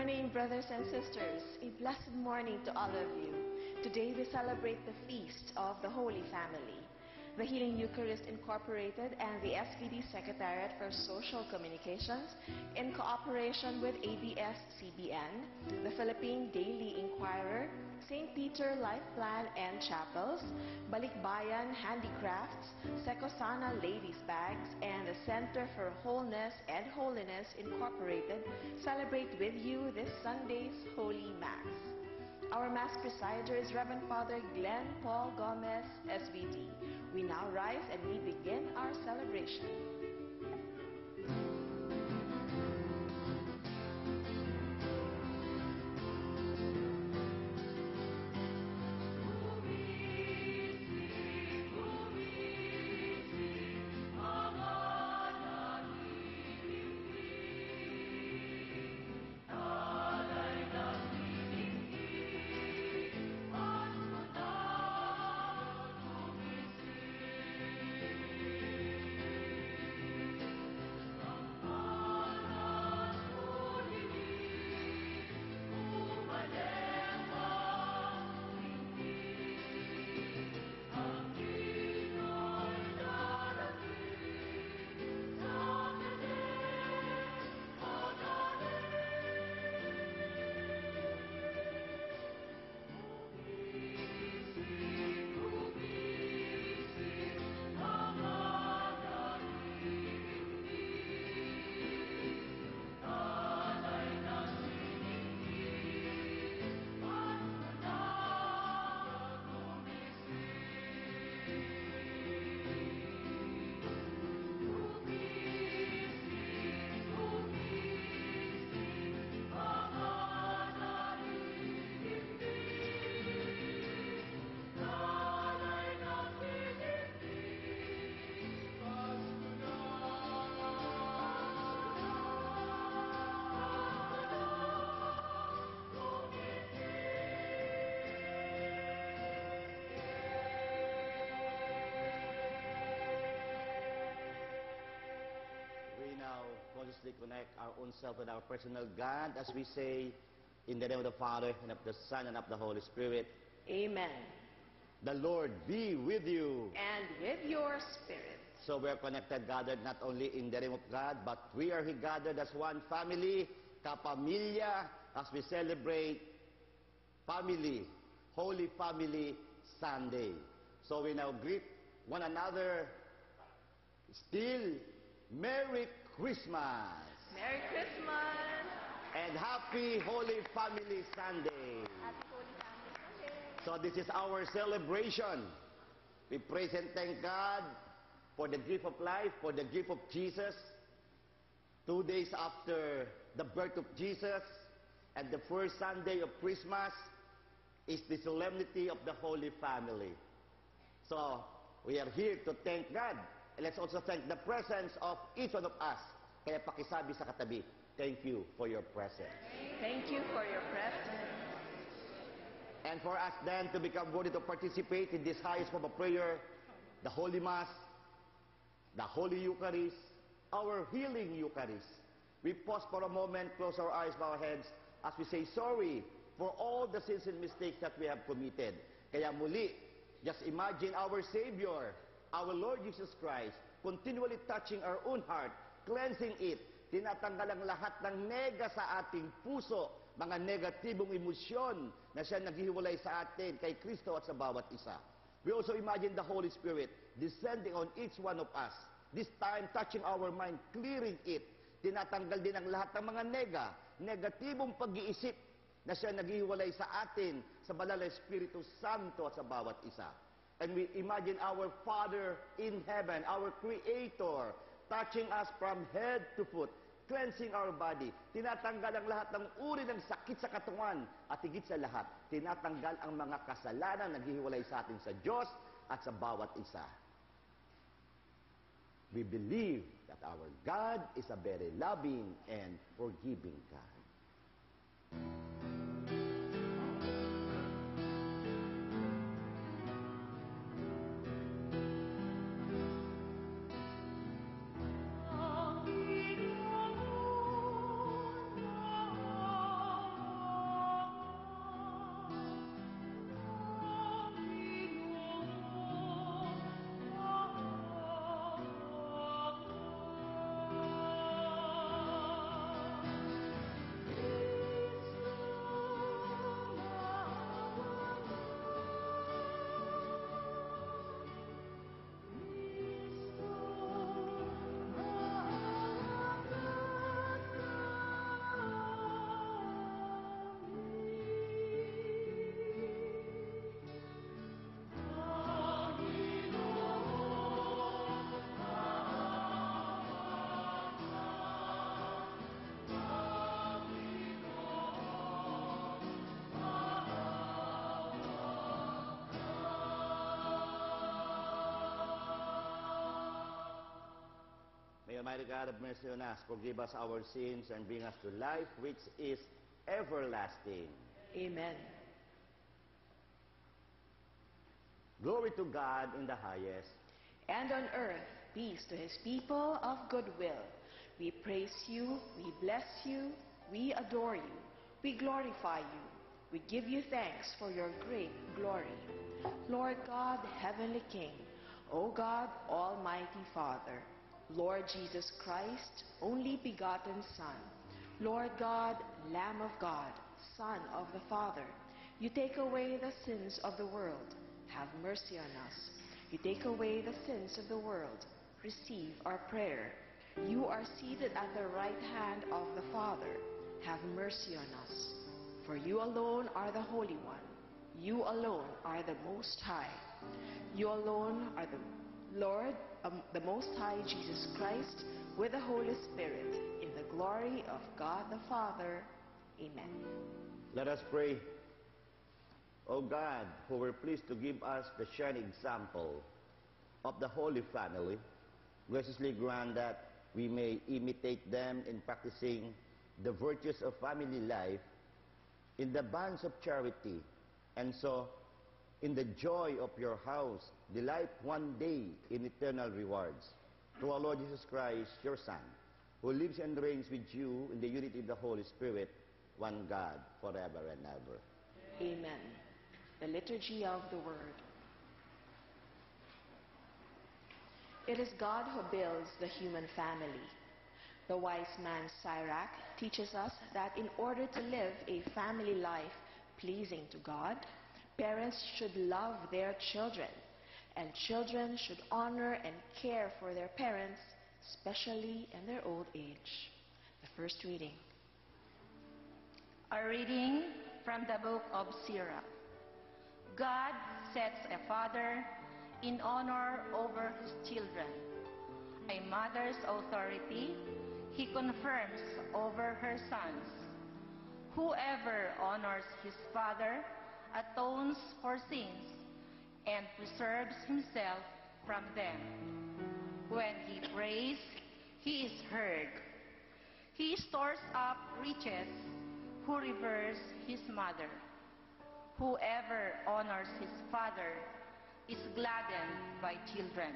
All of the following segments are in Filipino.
morning, brothers and sisters. A blessed morning to all of you. Today we celebrate the feast of the Holy Family. The Healing Eucharist Incorporated and the SPD Secretariat for Social Communications, in cooperation with ABS-CBN, the Philippine Daily Inquirer, St. Peter Life Plan and Chapels, Balikbayan Handicrafts, Secosana Ladies Bags, and the Center for Wholeness and Holiness Incorporated celebrate with you this Sunday's Holy Mass. Our Mass presider is Reverend Father Glenn Paul Gomez, SVD. We now rise and we begin our celebration. Connect our own self with our personal God as we say, in the name of the Father, and of the Son, and of the Holy Spirit. Amen. The Lord be with you. And with your spirit. So we are connected, gathered not only in the name of God, but we are gathered as one family, kapamilya, as we celebrate Family, Holy Family Sunday. So we now greet one another still. Merry Christmas! Merry Christmas! And Happy Holy Family Sunday! Happy Holy Family Sunday! So this is our celebration. We praise and thank God for the gift of life, for the gift of Jesus. 2 days after the birth of Jesus, and the first Sunday of Christmas is the solemnity of the Holy Family. So we are here to thank God. Let's also thank the presence of each one of us. Kaya pakisabi sa katabi, thank you for your presence. Thank you for your presence. And for us then to become worthy to participate in this highest form of prayer, the Holy Mass, the Holy Eucharist, our healing Eucharist. We pause for a moment, close our eyes, bow our heads, as we say sorry for all the sins and mistakes that we have committed. Kaya muli, just imagine our Savior, our Lord Jesus Christ, continually touching our own heart, cleansing it, tinatanggal ang lahat ng nega sa ating puso, mga negatibong emosyon na siya naghihiwalay sa atin kay Kristo at sa bawat isa. We also imagine the Holy Spirit descending on each one of us, this time touching our mind, clearing it, tinatanggal din ang lahat ng mga negatibong pag-iisip na siya naghihiwalay sa atin sa banal na Espiritu Santo at sa bawat isa. And we imagine our Father in heaven, our Creator, touching us from head to foot, cleansing our body, tinatanggal ang lahat ng uri ng sakit sa katawan, at higit sa lahat, tinatanggal ang mga kasalanan na naghihiwalay sa atin sa Diyos at sa bawat isa. We believe that our God is a very loving and forgiving God. Almighty God, have mercy on us, forgive us our sins, and bring us to life which is everlasting. Amen. Glory to God in the highest. And on earth, peace to his people of good will. We praise you, we bless you, we adore you, we glorify you. We give you thanks for your great glory. Lord God, Heavenly King, O God, Almighty Father, Lord Jesus Christ, only begotten Son, Lord God, Lamb of God, Son of the Father, you take away the sins of the world. Have mercy on us. You take away the sins of the world. Receive our prayer. You are seated at the right hand of the Father. Have mercy on us. For you alone are the Holy One. You alone are the Most High. You alone are the Lord, the Most High Jesus Christ, with the Holy Spirit, in the glory of God the Father. Amen. Let us pray. O God, who were pleased to give us the shining example of the Holy Family, graciously grant that we may imitate them in practicing the virtues of family life in the bonds of charity, and so, in the joy of your house, delight one day in eternal rewards. Through our Lord Jesus Christ, your Son, who lives and reigns with you in the unity of the Holy Spirit, one God, forever and ever. Amen. The Liturgy of the Word. It is God who builds the human family. The wise man Sirach teaches us that in order to live a family life pleasing to God, parents should love their children, and children should honor and care for their parents, especially in their old age. The first reading. A reading from the book of Sirach. God sets a father in honor over his children. A mother's authority he confirms over her sons. Whoever honors his father atones for sins and preserves himself from them. When he prays, he is heard. He stores up riches who reveres his mother. Whoever honors his father is gladdened by children,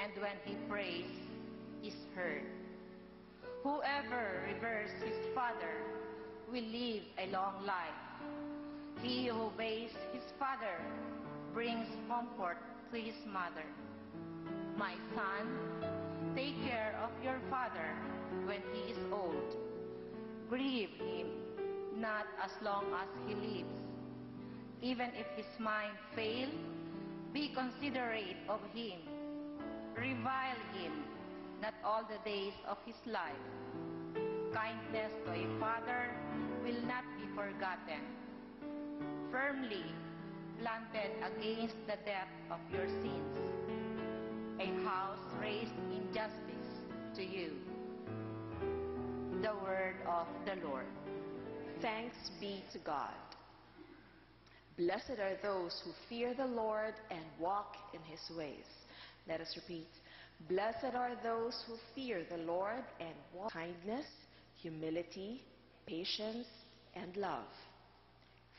and when he prays, is heard. Whoever reveres his father will live a long life. He who obeys his father brings comfort to his mother. My son, take care of your father when he is old. Grieve him not as long as he lives. Even if his mind fail, be considerate of him. Revile him not all the days of his life. Kindness to a father will not be forgotten. Firmly planted against the depth of your sins, a house raised in justice to you. The word of the Lord. Thanks be to God. Blessed are those who fear the Lord and walk in his ways. Let us repeat. Blessed are those who fear the Lord and walk in kindness, humility, patience, and love.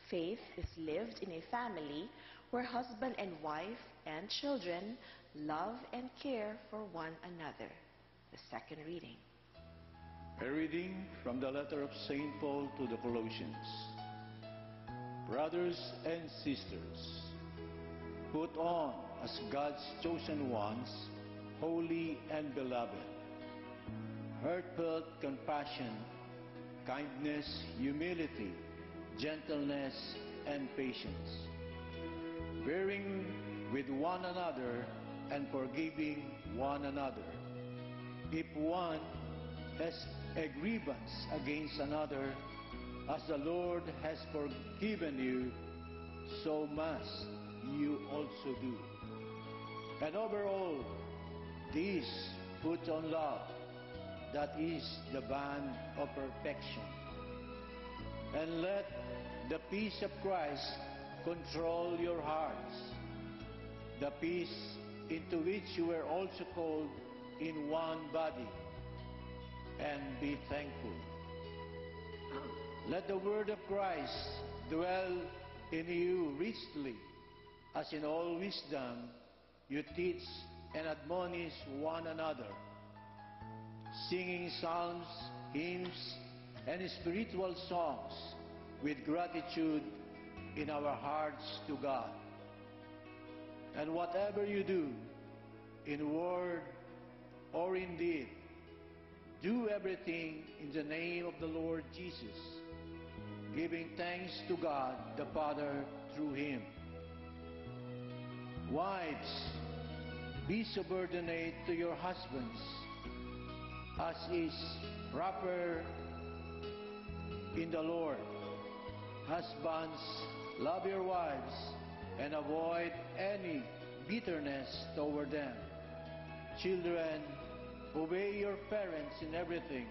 Faith is lived in a family where husband and wife and children love and care for one another. The second reading. A reading from the letter of St. Paul to the Colossians. Brothers and sisters, put on as God's chosen ones, holy and beloved, heartfelt compassion, kindness, humility, gentleness, and patience, bearing with one another and forgiving one another. If one has a grievance against another, as the Lord has forgiven you, so must you also do. And overall, this puts on love, that is the bond of perfection. And let the peace of Christ control your hearts, the peace into which you were also called in one body, and be thankful. Let the word of Christ dwell in you richly, as in all wisdom you teach and admonish one another, singing psalms, hymns, and spiritual songs with gratitude in our hearts to God. And whatever you do, in word or in deed, do everything in the name of the Lord Jesus, giving thanks to God the Father through Him. Wives, be subordinate to your husbands, as is proper in the Lord. Husbands, love your wives and avoid any bitterness toward them. Children, obey your parents in everything,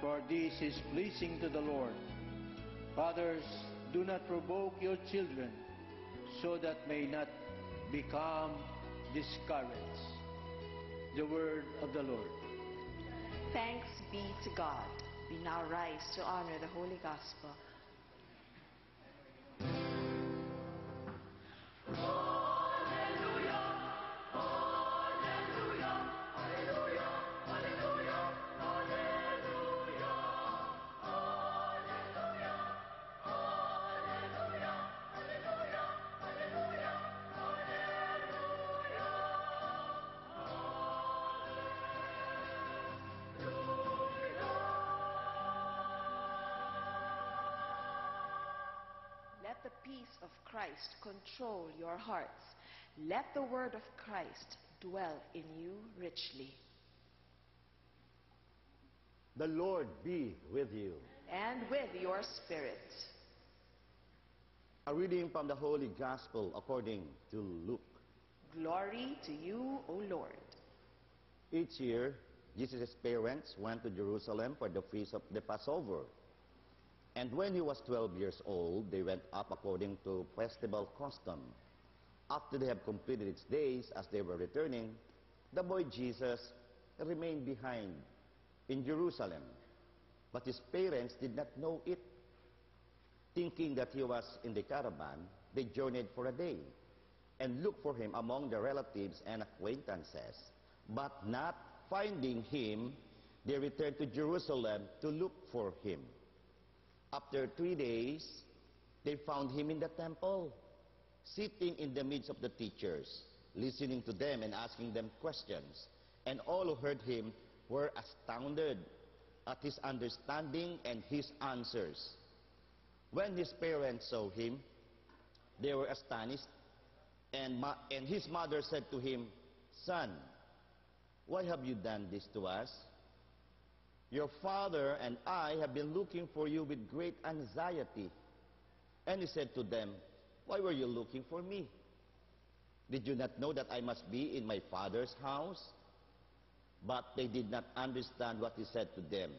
for this is pleasing to the Lord. Fathers, do not provoke your children, so that may not become discouraged. The word of the Lord. Thanks be to God. We now rise to honor the Holy Gospel. Let the peace of Christ control your hearts. Let the word of Christ dwell in you richly. The Lord be with you. And with your spirit. A reading from the Holy Gospel according to Luke. Glory to you, O Lord. Each year, Jesus' parents went to Jerusalem for the feast of the Passover. And when he was 12 years old, they went up according to festival custom. After they had completed its days, as they were returning, the boy Jesus remained behind in Jerusalem. But his parents did not know it. Thinking that he was in the caravan, they journeyed for a day and looked for him among the relatives and acquaintances. But not finding him, they returned to Jerusalem to look for him. After 3 days, they found him in the temple, sitting in the midst of the teachers, listening to them and asking them questions. And all who heard him were astounded at his understanding and his answers. When his parents saw him, they were astonished, and his mother said to him, "Son, why have you done this to us? Your father and I have been looking for you with great anxiety." And he said to them, "Why were you looking for me? Did you not know that I must be in my Father's house?" But they did not understand what he said to them.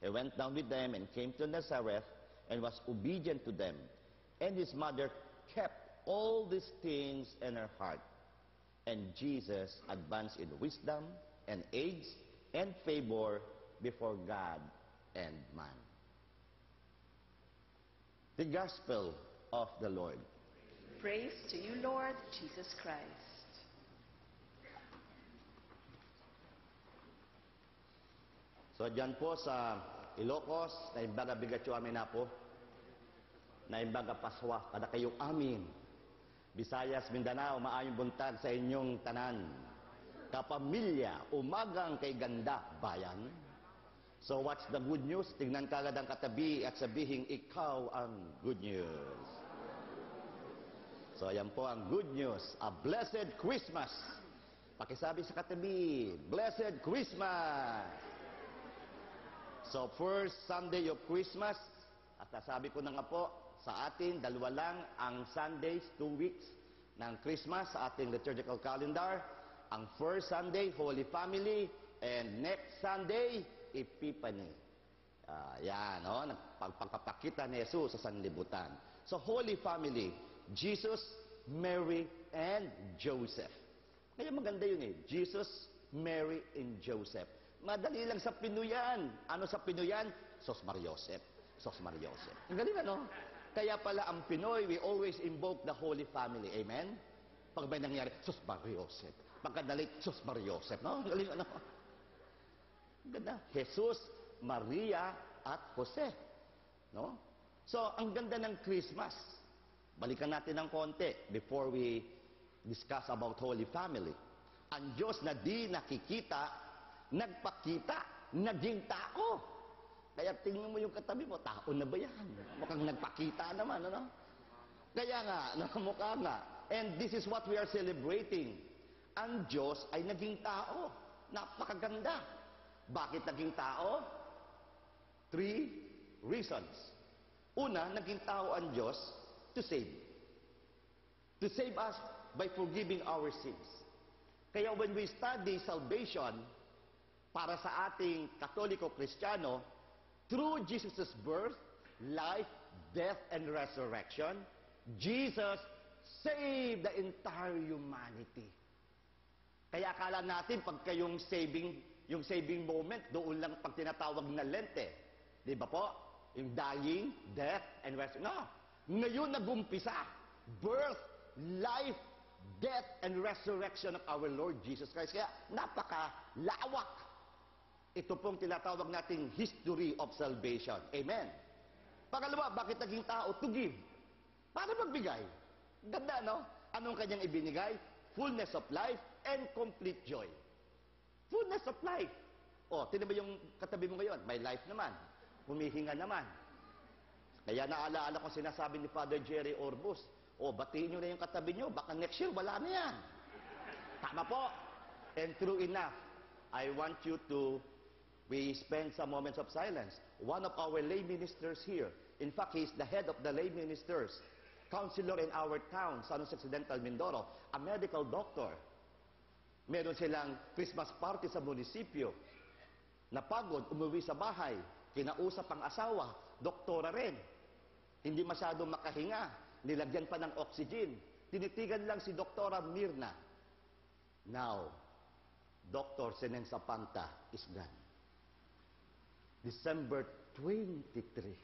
He went down with them and came to Nazareth and was obedient to them. And his mother kept all these things in her heart. And Jesus advanced in wisdom and age and favor before God and man. The Gospel of the Lord. Praise to you, Lord Jesus Christ. So dyan po sa Ilocos, na imbaga bigatyo amin na po, na imbaga paswa, kada kayong amin. Visayas, Mindanao, maayong buntag sa inyong tanan. Kapamilya, umagang kay ganda, bayan. So what's the good news? Tingnan ka agad ang katabi at sabihing ikaw ang good news. So ayan po ang good news. A blessed Christmas. Pakisabi sa katabi, Blessed Christmas. So first Sunday of Christmas, at nasabi ko na nga po, sa atin, dalawa lang ang Sundays, 2 weeks ng Christmas sa ating liturgical calendar. Ang first Sunday, Holy Family, and next Sunday, Epiphany. Yan, no? Pagpapakita ni Jesus sa sanlibutan. So, Holy Family, Jesus, Mary, and Joseph. Kaya maganda yun eh. Jesus, Mary, and Joseph. Madali lang sa Pinoyan. Ano sa Pinoyan? Sos Mariosep. Sos Mariosep. Ang galing ano? Kaya pala ang Pinoy, we always invoke the Holy Family. Amen? Pag may nangyari, Sos Mariosep. Pagkadalit, Sos Mariosep. No? Ang galing ano? Ganda. Jesus, Maria, at Jose. No? So, ang ganda ng Christmas. Balikan natin ng konti before we discuss about Holy Family. Ang Diyos na di nakikita, nagpakita, naging tao. Kaya tingnan mo yung katabi mo, tao na ba yan? Mukhang nagpakita naman, ano? Kaya nga, nakamukha nga. And this is what we are celebrating. Ang Diyos ay naging tao. Napakaganda. Bakit naging tao? 3 reasons. Una, naging tao ang Diyos to save. To save us by forgiving our sins. Kaya when we study salvation, para sa ating Katoliko-Kristiyano, through Jesus' birth, life, death, and resurrection, Jesus saved the entire humanity. Kaya akala natin, pagka yung saving moment, doon lang pag tinatawag na Lente. Di ba po? Yung dying, death, and resurrection. No. Ngayon nag-umpisa. Birth, life, death, and resurrection of our Lord Jesus Christ. Kaya napakalawak. Ito pong tinatawag nating history of salvation. Amen. Pangalawa, bakit naging tao? To give. Para magbigay. Ganda, no? Anong kanyang ibinigay? Fullness of life and complete joy. Fullness of life. O, tinan ba yung katabi mo ngayon? May life naman. Humihinga naman. Kaya naalaala ko sinasabi ni Father Jerry Orbus, o, batiin nyo na yung katabi nyo, baka next year wala na yan. Tama po. And true enough, I want you to, we spend some moments of silence. One of our lay ministers here, in fact, he's the head of the lay ministers, counselor in our town, San Jose Occidental, Mindoro, a medical doctor. Meron silang Christmas party sa munisipyo. Napagod, umuwi sa bahay, kinausap ang asawa, doktora rin. Hindi masyadong makahinga, nilagyan pa ng oxygen. Tinitigan lang si Doktora Mirna. Now, Dr. Senen Sapanta is gone. December 23.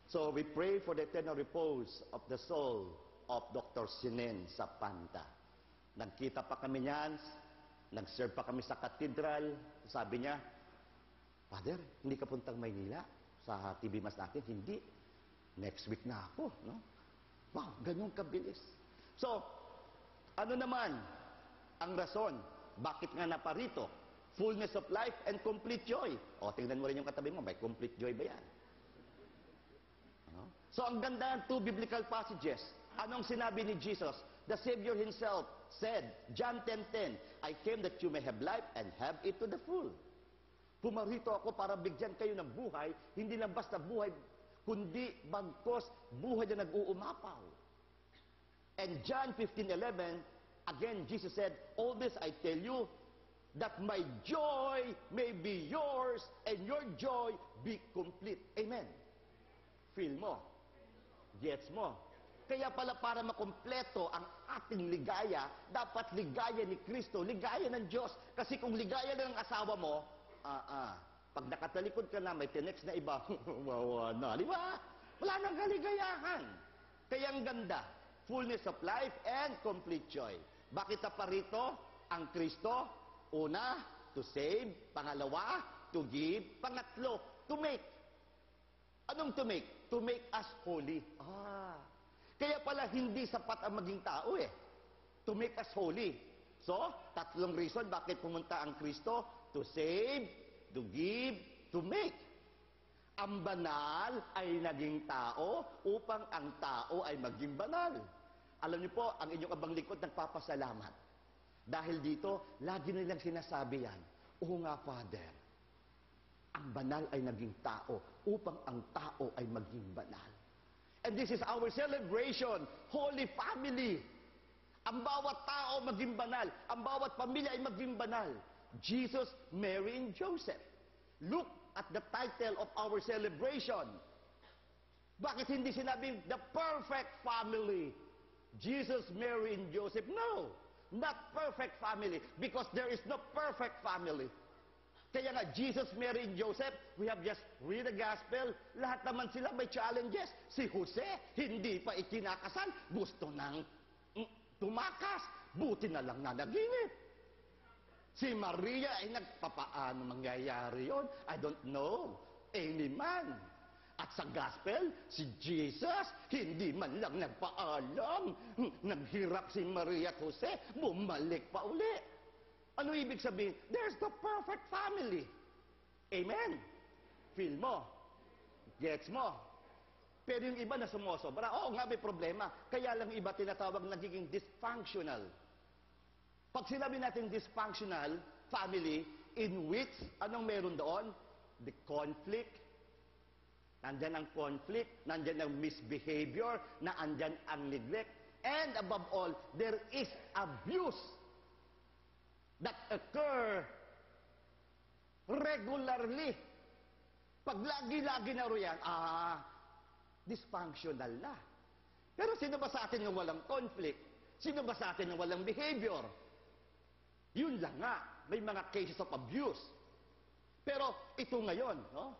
So we pray for the eternal repose of the soul of Dr. Senen Sapanta. Nagkita pa kami niyan, nag-serve pa kami sa katedral. Sabi niya, Father, hindi ka puntang Maynila sa TV Mas natin? Hindi. Next week na ako. No? Wow, ganun kabilis. So, ano naman ang rason? Bakit nga naparito? Fullness of life and complete joy. O, tingnan mo rin yung katabi mo, may complete joy ba yan? No? So, ang ganda ng 2 biblical passages. Anong sinabi ni Jesus? The Savior Himself said, John 10:10, I came that you may have life and have it to the full. Pumarito ako para bigyan kayo ng buhay, hindi lang basta buhay, kundi bagkos buhay na nag-uumapaw. And John 15:11, again, Jesus said, all this I tell you, that my joy may be yours and your joy be complete. Amen. Feel mo. Gets mo. Kaya pala para makumpleto ang ating ligaya, dapat ligaya ni Kristo, ligaya ng Diyos. Kasi kung ligaya na ng asawa mo, pag nakatalikod ka na, may tinext na iba, wawa na, di ba? Wala nang kaligayahan. Kaya ang ganda, fullness of life and complete joy. Bakit na parito ang Kristo? Una, to save. Pangalawa, to give. Pangatlo, to make. Anong to make? To make us holy. Kaya pala hindi sapat ang maging tao eh. To make us holy. So, 3 reason bakit pumunta ang Kristo. To save, to give, to make. Ang banal ay naging tao upang ang tao ay maging banal. Alam niyo po, ang inyong abang likod nagpapasalamat. Dahil dito, lagi nilang sinasabi yan, oo nga, Father, ang banal ay naging tao upang ang tao ay maging banal. And this is our celebration, Holy Family. Ang bawat tao maging banal. Ang bawat pamilya ay maging banal. Jesus, Mary, and Joseph. Look at the title of our celebration. Bakit hindi sinabing the perfect family? Jesus, Mary, and Joseph? No. Not perfect family, because there is no perfect family. Kaya nga, Jesus, Mary, and Joseph, we have just read the gospel, lahat naman sila may challenges. Si Jose, hindi pa ikinakasal, gusto nang tumakas, buti na lang na naginip. Si Maria ay nagpapaano mangyayari yon? I don't know. Any man. At sa gospel, si Jesus, hindi man lang nagpaalam. Naghirap si Maria at Jose, bumalik pa uli. Ano ibig sabihin? There's the perfect family. Amen? Feel mo? Gets mo? Pero yung iba na sumusobra, oo nga may problema. Kaya lang iba tinatawag nagiging dysfunctional. Pag sinabi natin dysfunctional family, in which, anong meron doon? The conflict. Nandyan ang conflict, nandyan ang misbehavior, nandyan ang neglect. And above all, there is abuse that occur regularly. Pag lagi-lagi na royan, dysfunctional na. Pero sino ba sa atin yung walang conflict? Sino ba sa atin yung walang behavior? Yun lang nga, may mga cases of abuse. Pero ito ngayon, no?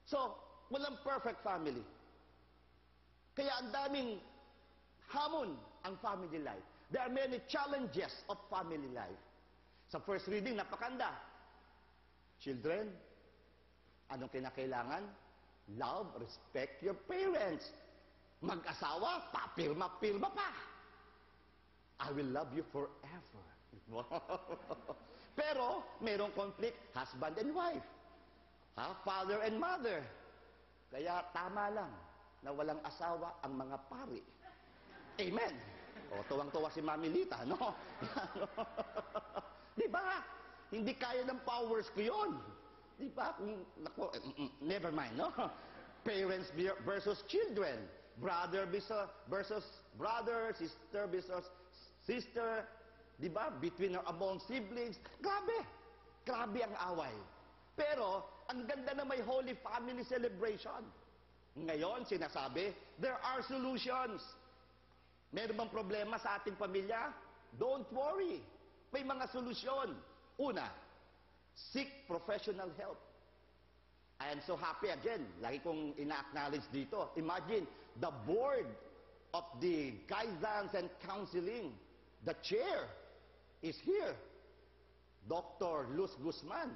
So, walang perfect family. Kaya ang daming hamon ang family life. There are many challenges of family life. Sa first reading, napakanda. Children, anong kinakailangan? Love, respect your parents. Mag-asawa, papirma-pirma pa. I will love you forever. Pero, merong conflict, husband and wife. Father and mother. Kaya tama lang na walang asawa ang mga pari. Amen. O, tuwang-tuwa si Mami Lita, no? Di ba? Hindi kaya ng powers ko yun. Di ba? Never mind, no? Parents versus children. Brother versus brother, sister versus sister. Di ba? Between or among siblings. Grabe. Grabe ang away. Pero, ang ganda na may Holy Family Celebration. Ngayon, sinasabi, there are solutions. Meron bang problema sa ating pamilya? Don't worry. May mga solusyon. Una, seek professional help. I am so happy again. Lagi kong ina-acknowledge dito. Imagine, the board of the guidance and counseling, the chair is here. Dr. Luz Guzman.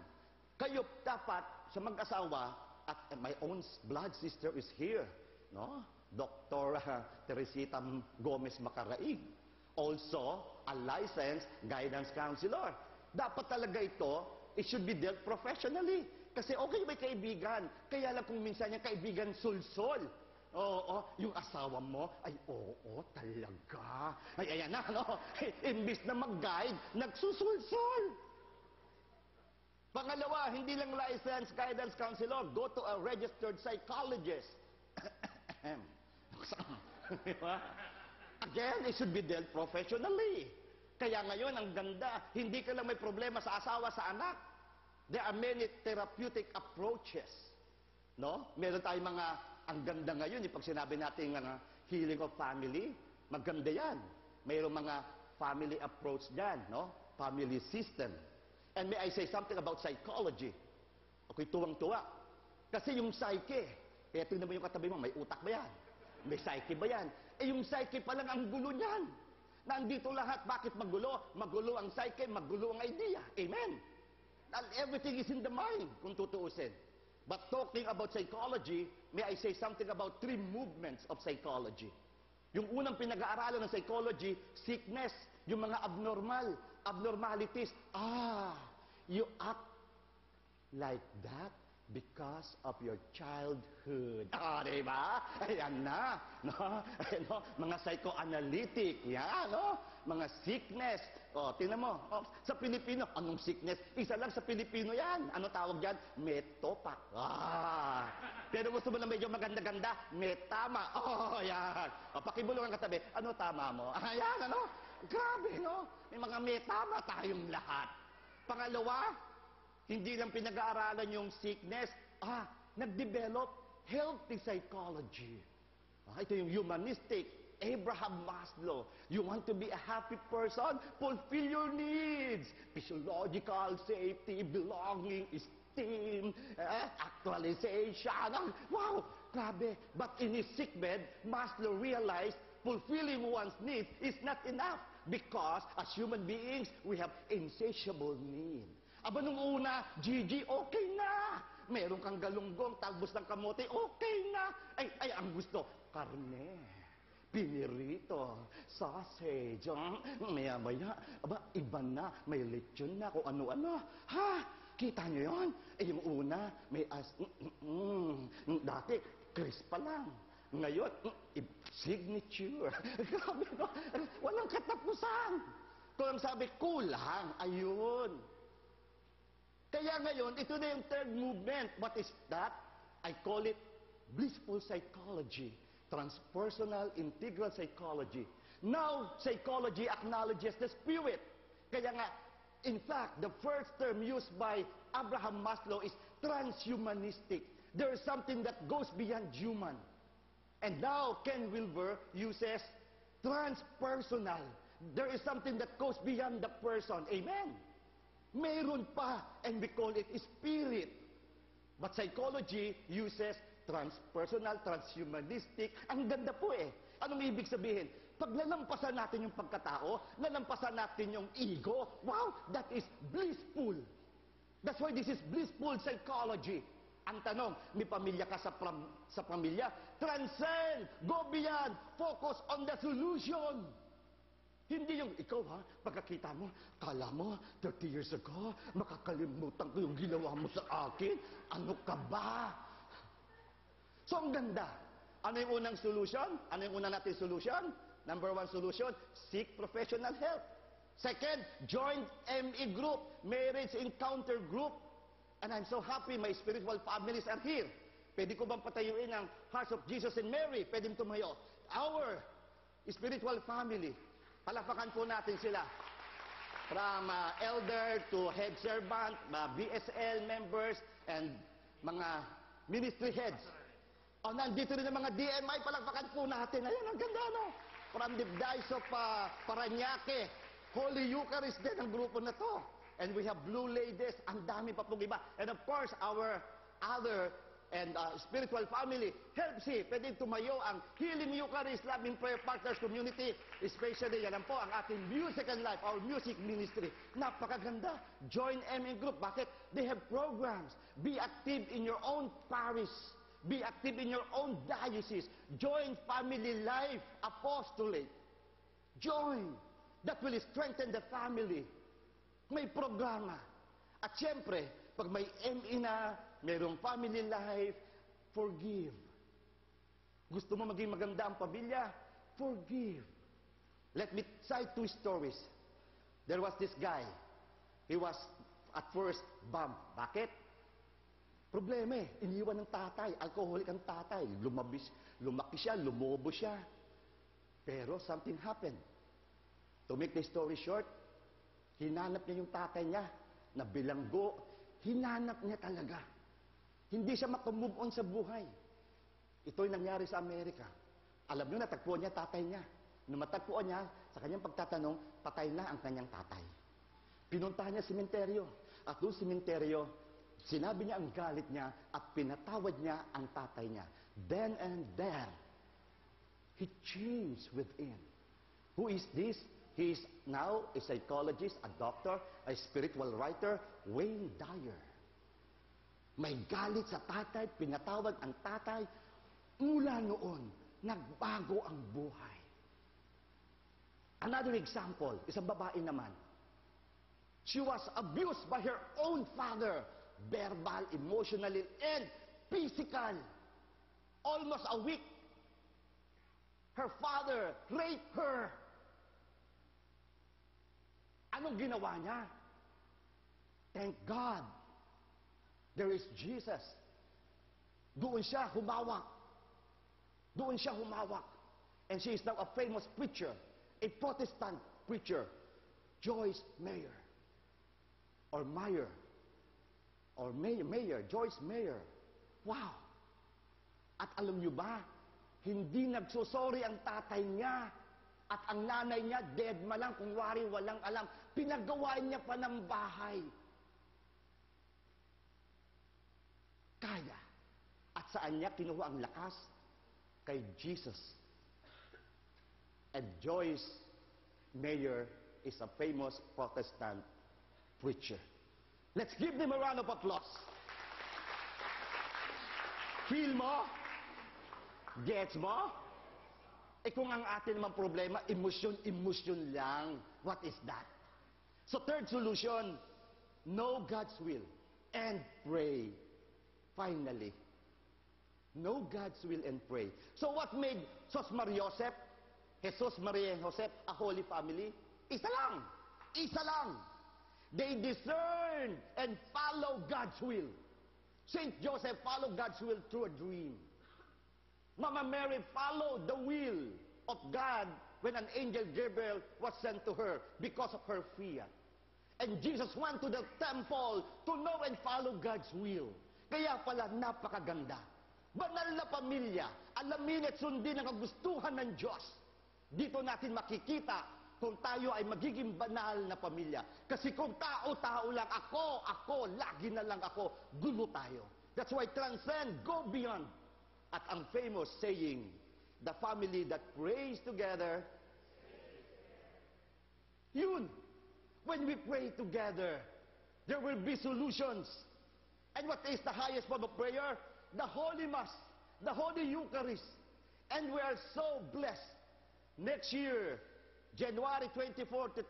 Kayo dapat sa mag-asawa at my own blood sister is here. No? Dr. Teresita Gomez Macaraig. Also, a licensed guidance counselor. Dapat talaga ito, it should be dealt professionally. Kasi okay, may kaibigan. Kaya lang kung minsan yung kaibigan sulsol. Oo, yung asawa mo, ay oo, talaga. Ay, ayan na, no? Imbis na mag-guide, nagsusulsol. Pangalawa, hindi lang licensed guidance counselor, go to a registered psychologist. Again, it should be dealt professionally. Kaya ngayon, ang ganda, hindi ka lang may problema sa asawa, sa anak. There are many therapeutic approaches. No? Meron tayong mga, ang ganda ngayon, pag sinabi natin healing of family, maganda yan. Mayroong mga family approach dyan, no? Family system. And may I say something about psychology? Ako'y tuwang-tuwa. Kasi yung psyche, kaya tingnan mo yung katabi mo, may utak ba yan? May psyche ba yan? Eh yung psyche pa lang ang gulo niyan. Nandito lahat, bakit magulo? Magulo ang psyche, magulo ang idea. Amen? And everything is in the mind, kung tutuusin. But talking about psychology, may I say something about 3 movements of psychology. Yung unang pinag-aaralan ng psychology, sickness, yung mga abnormalities. You act like that because of your childhood. Diba? Ayan na. No? Mga psychoanalytic. Yan, no? Mga sickness. Tingnan mo. Sa Pilipino, anong sickness? Isa lang sa Pilipino yan. Ano tawag dyan? Metopak. Pero gusto mo na medyo maganda-ganda? Metama. Yan. Pakibulungan katabi. Ano tama mo? Ayan, ano? Grabe, no? May mga metama tayong lahat. Pangalawa, hindi lang pinag-aaralan yung sickness. Nag-develop healthy psychology. Ito yung humanistic. Abraham Maslow. You want to be a happy person? Fulfill your needs. Physiological, safety, belonging, esteem, actualization. Wow, grabe. But in his sickbed, Maslow realized fulfilling one's needs is not enough because as human beings, we have insatiable need. Aba nung una, Gigi, okay na. Meron kang galunggong, talbos ng kamote, okay na. Ay, ang gusto, karne, pinirito, sausage, maya-maya, aba, iba na, may lechon na, kung ano-ano. Ha? Kita nyo yun? Yung una, may dati, crisp pa lang. Ngayon, signature. Grabe, no? Walang katapusan. Kung ang sabi, kulang, ayun. Kaya ngayon, ito na yung third movement. What is that? I call it blissful psychology. Transpersonal integral psychology. Now, psychology acknowledges the spirit. Kaya nga, in fact, the first term used by Abraham Maslow is transhumanistic. There is something that goes beyond human. And now, Ken Wilber uses transpersonal. There is something that goes beyond the person. Amen? Mayroon pa, and we call it spirit. But psychology uses transpersonal, transhumanistic. Ang ganda po eh. Anong ibig sabihin? Pag nalampasan natin yung pagkatao, nalampasan natin yung ego, wow, that is blissful. That's why this is blissful psychology. Ang tanong, may pamilya ka sa pamilya? Transcend, go beyond, focus on the solution. Hindi yung, ikaw ha, pagkakita mo, kala mo, 30 years ago, makakalimutan ko yung ginawa mo sa akin. Ano ka ba? So, ang ganda. Ano yung unang solution? Ano yung unang natin solution? Number one solution, seek professional help. Second, join ME group, marriage encounter group. And I'm so happy my spiritual families are here. Pwede ko bang patayuin ang Hearts of Jesus and Mary? Pwede mo tumayo. Our spiritual family. Palapakan po natin sila. From elder to head servant, BSL members, and mga ministry heads. O, nandito rin ang mga DMI, palakpakan po natin. Ayan, ang ganda, no? From the Diocese of Parañaque, Holy Eucharist din ang grupo na to. And we have Blue Ladies, ang dami pa pong iba. And of course, our other and spiritual family, HELPSI, pwede tumayo ang Healing Eucharist Loving Prayer Partners Community, especially yan po ang ating Music and Life, our music ministry. Napakaganda. Join ME Group. Bakit? They have programs. Be active in your own parish. Be active in your own diocese. Join Family Life Apostolate. Join. That will strengthen the family. May programa. At syempre, pag may ME na, mayroong family life, forgive. Gusto mo maging maganda ang pamilya? Forgive. Let me cite two stories. There was this guy. He was at first bumped. Bakit? Problema eh. Iniwan ng tatay. Alcoholic ang tatay. Lumaki siya, lumobo siya. Pero something happened. To make the story short, hinanap niya yung tatay niya na bilanggo. Hinanap niya talaga. Hindi siya makamove on sa buhay. Ito'y nangyari sa Amerika. Alam niyo, natagpuan niya tatay niya. Nung matagpuan niya, sa kanyang pagtatanong, patay na ang kanyang tatay. Pinuntahan niya sementeryo. At doon sementeryo, sinabi niya ang galit niya at pinatawad niya ang tatay niya. Then and there, he changed within. Who is this? He is now a psychologist, a doctor, a spiritual writer, Wayne Dyer. May galit sa tatay, pinatawad ang tatay. Mula noon, nagbago ang buhay. Another example, isang babae naman. She was abused by her own father, verbal, emotionally, and physical. Almost a week. Her father raped her. Anong ginawa niya? Thank God, there is Jesus. Doon siya humawak. Doon siya humawak. And she is now a famous preacher, a Protestant preacher, Joyce Meyer. Or Meyer. Or Meyer, Joyce Meyer. Wow! At alam niyo ba, Hindi nagsusorry ang tatay niya. At ang nanay niya, dead ma lang, kung wari walang alam. Pinagawa niya pa ng bahay. Kaya. At saan niya kinuha ang lakas? Kay Jesus. And Joyce Meyer is a famous Protestant preacher. Let's give them a round of applause. Feel mo? Gets mo? Kung ang atin naman problema, emotion lang. What is that? So third solution, know God's will and pray. Finally, know God's will and pray. So what made Jesus, Maria, and Joseph a holy family? Isa lang. Isa lang. They discerned and followed God's will. Saint Joseph followed God's will through a dream. Mama Mary followed the will of God when an angel Gabriel was sent to her because of her fear. And Jesus went to the temple to know and follow God's will. Kaya pala napakaganda. Banal na pamilya, alamin at sundin ang kagustuhan ng Diyos. Dito natin makikita kung tayo ay magiging banal na pamilya. Kasi kung tao-tao lang, ako, lagi na lang ako, gulo tayo. That's why transcend, go beyond. At ang famous saying, the family that prays together, yun, when we pray together, there will be solutions. And what is the highest form of prayer? The Holy Mass, the Holy Eucharist. And we are so blessed. Next year, January 34 to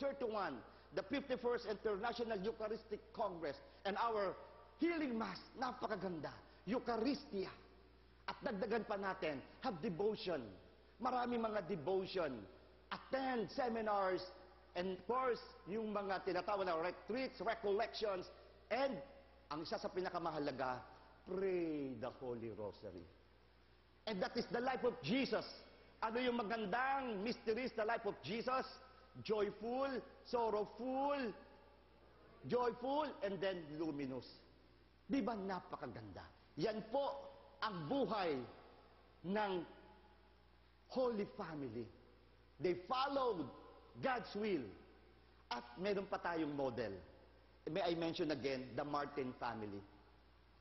31, the 51st International Eucharistic Congress, and our Healing Mass, napakaganda. Eucharistia. At dagdagan pa natin, have devotion. Marami mga devotion. Attend seminars, and of course, yung mga tinatawag na retreats, recollections, and ang isa sa pinakamahalaga, pray the Holy Rosary. And that is the life of Jesus. Ano yung magandang mysteries, the life of Jesus? Joyful, sorrowful, joyful, and then luminous. Di ba napakaganda? Yan po ang buhay ng Holy Family. They followed God's will. At meron pa tayong model. May I mention again, the Martin family.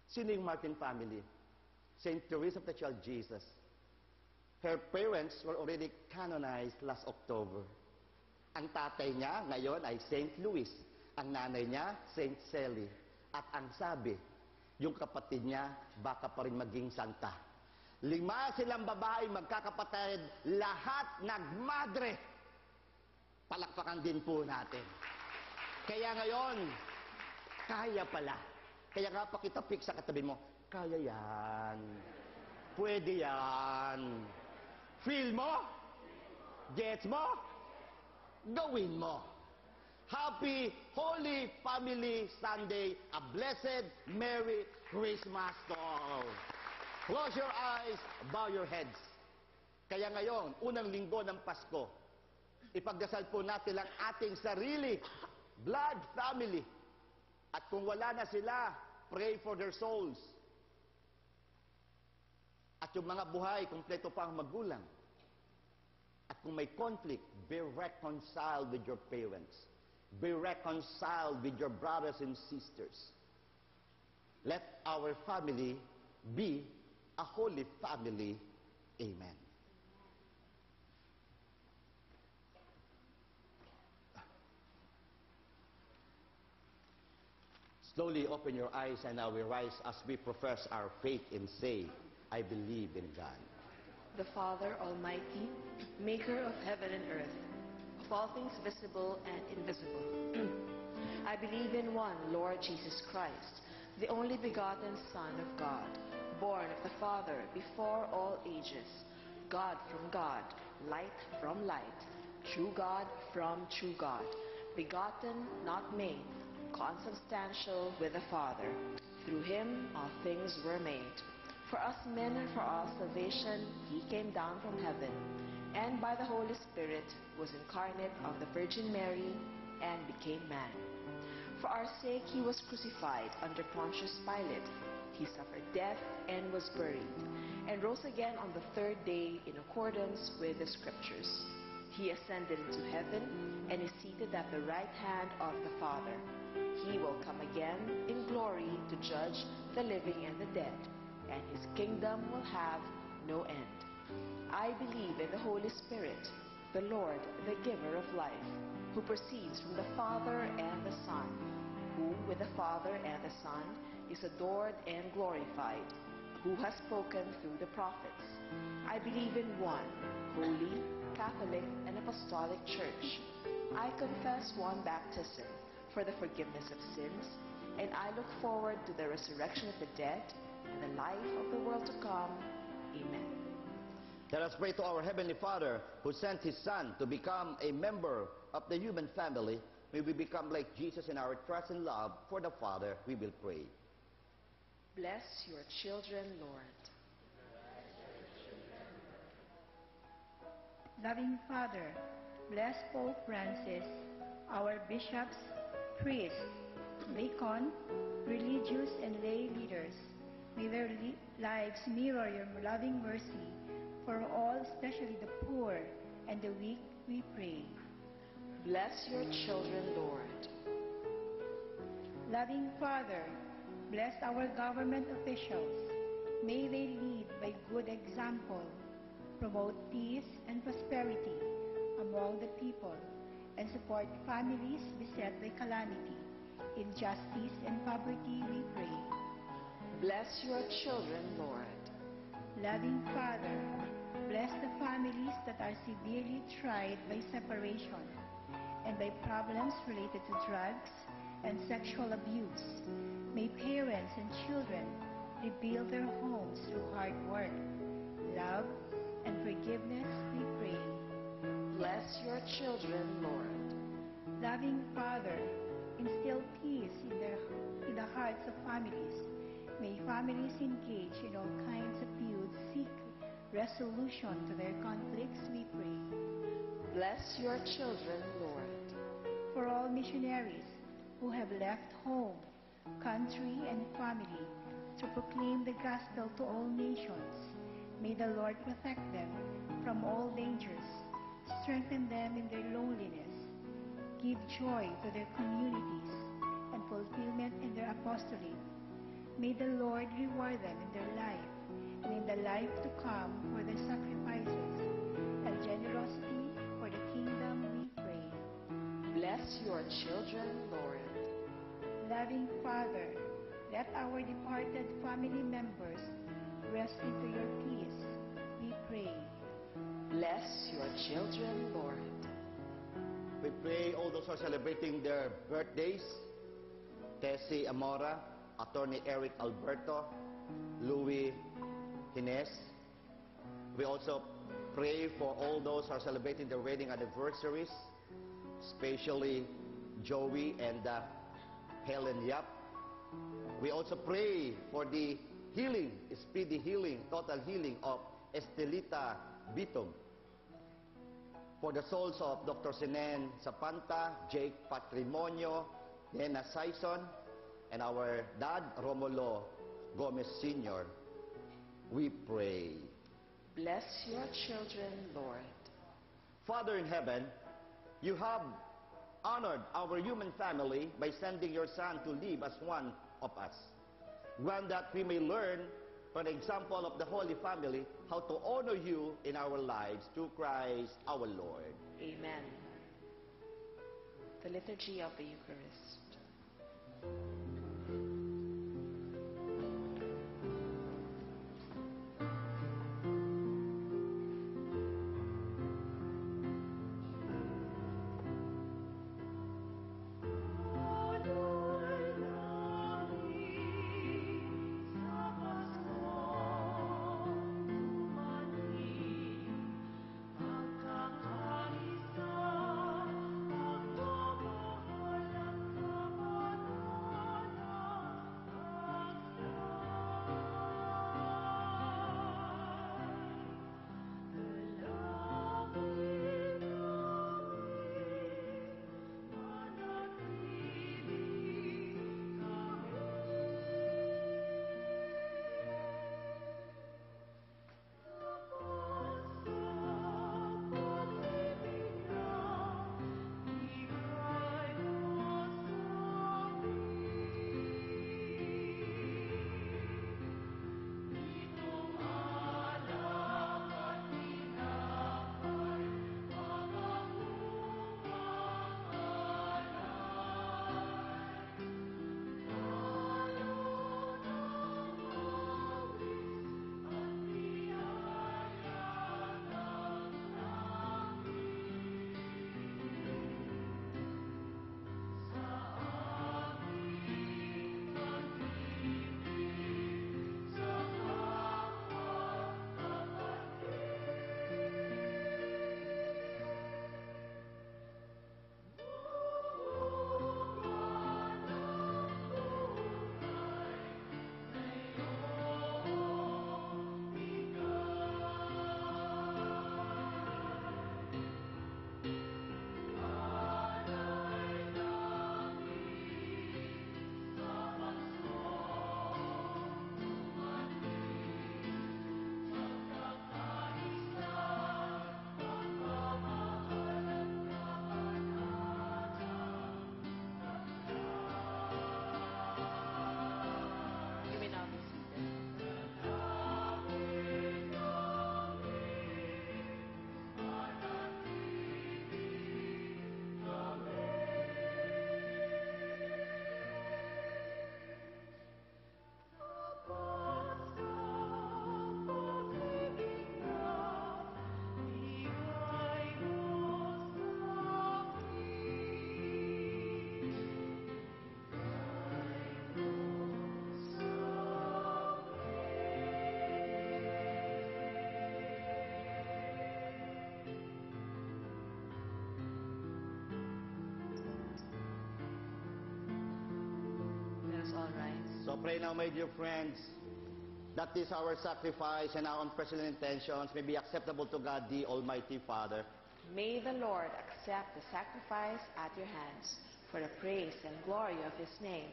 Sino yung Martin family? Saint Teresa of the Child Jesus. Her parents were already canonized last October. Ang tatay niya ngayon ay Saint Louis. Ang nanay niya, Saint Sally. At ang sabi, yung kapatid niya, baka pa rin maging santa. 5 silang babae, magkakapatid, lahat nagmadre. Palakpakan din po natin. Kaya ngayon, kaya pala. Kaya nga pakitapik sa katabi mo, kaya yan. Pwede yan. Feel mo? Gets mo? Gawin mo. Happy Holy Family Sunday. A blessed Merry Christmas to all. Close your eyes, bow your heads. Kaya ngayon, unang linggo ng Pasko, ipagdasal po natin ang ating sarili, blood family. At kung wala na sila, pray for their souls. At yung mga buhay, kumpleto pa ang magulang. At kung may conflict, be reconciled with your parents. Be reconciled with your brothers and sisters. Let our family be a holy family. Amen. Slowly open your eyes and now we rise as we profess our faith and say, I believe in God. The Father Almighty, maker of heaven and earth, of all things visible and invisible. I believe in one Lord Jesus Christ, the only begotten Son of God, born of the Father before all ages, God from God, light from light, true God from true God, begotten, not made, consubstantial with the Father. Through him all things were made. For us men and for our salvation he came down from heaven, and by the Holy Spirit was incarnate of the Virgin Mary and became man. For our sake he was crucified under Pontius Pilate. He suffered death and was buried, and rose again on the third day in accordance with the Scriptures. He ascended into heaven and is seated at the right hand of the Father. He will come again in glory to judge the living and the dead, and his kingdom will have no end. I believe in the Holy Spirit, the Lord, the giver of life, who proceeds from the Father and the Son, who with the Father and the Son is adored and glorified, who has spoken through the prophets. I believe in one holy, Catholic, and Apostolic Church. I confess one baptism for the forgiveness of sins, and I look forward to the resurrection of the dead and the life of the world to come. Amen. Let us pray to our Heavenly Father, who sent His Son to become a member of the human family. May we become like Jesus in our trust and love for the Father, we will pray. Bless your children, Lord. Loving Father, bless Pope Francis, our bishops, priests, deacons, religious and lay leaders. May their lives mirror your loving mercy for all, especially the poor and the weak, we pray. Bless your children, Lord. Loving Father, bless our government officials. May they lead by good example, promote peace and prosperity among the people, and support families beset by calamity, injustice, and poverty, we pray. Bless your children, Lord. Loving Father, bless the families that are severely tried by separation and by problems related to drugs and sexual abuse. May parents and children rebuild their homes through hard work, love, and forgiveness, we pray. Bless your children, Lord. Loving Father, instill peace in the hearts of families. May families engage in all kinds of feuds seek resolution to their conflicts, we pray. Bless your children, Lord. For all missionaries who have left home, country, and family to proclaim the gospel to all nations, may the Lord protect them from all dangers, strengthen them in their loneliness, give joy to their communities, and fulfillment in their apostolate. May the Lord reward them in their life and in the life to come for their sacrifices and generosity for the kingdom, we pray. Bless your children, Lord. Loving Father, let our departed family members rest into your peace, we pray. Bless your children, Lord. We pray all those who are celebrating their birthdays: Tessie Amora, Attorney Eric Alberto, Louis Hines. We also pray for all those who are celebrating their wedding anniversaries, especially Joey and Helen Yap. We also pray for the healing, speedy healing, total healing of Estelita Bitog. For the souls of Dr. Sinen Zapanta, Jake Patrimonio, Nena Saison, and our dad, Romulo Gomez Sr., we pray. Bless your children, Lord. Father in heaven, you have honored our human family by sending your Son to live as one of us. Grant that we may learn from the example of the Holy Family how to honor you in our lives through Christ our Lord. Amen. The Liturgy of the Eucharist. pray now, my dear friends, that this our sacrifice and our own personal intentions may be acceptable to God, the Almighty Father. May the Lord accept the sacrifice at your hands for the praise and glory of his name,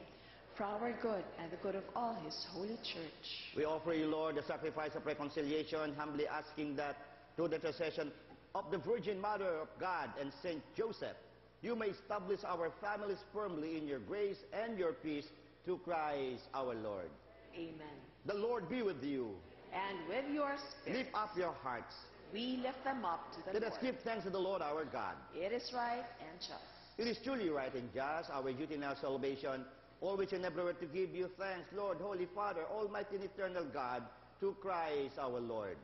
for our good and the good of all his holy church. We offer you, Lord, the sacrifice of reconciliation, humbly asking that through the intercession of the Virgin Mother of God and Saint Joseph, you may establish our families firmly in your grace and your peace through Christ our Lord. Amen. The Lord be with you. And with your spirit, Lift up your hearts. we lift them up to the Let us Lord. give thanks to the Lord our God. It is right and just. It is truly right and just, our duty and our salvation, always and everywhere to give you thanks, Lord, Holy Father, Almighty and eternal God, through Christ our Lord.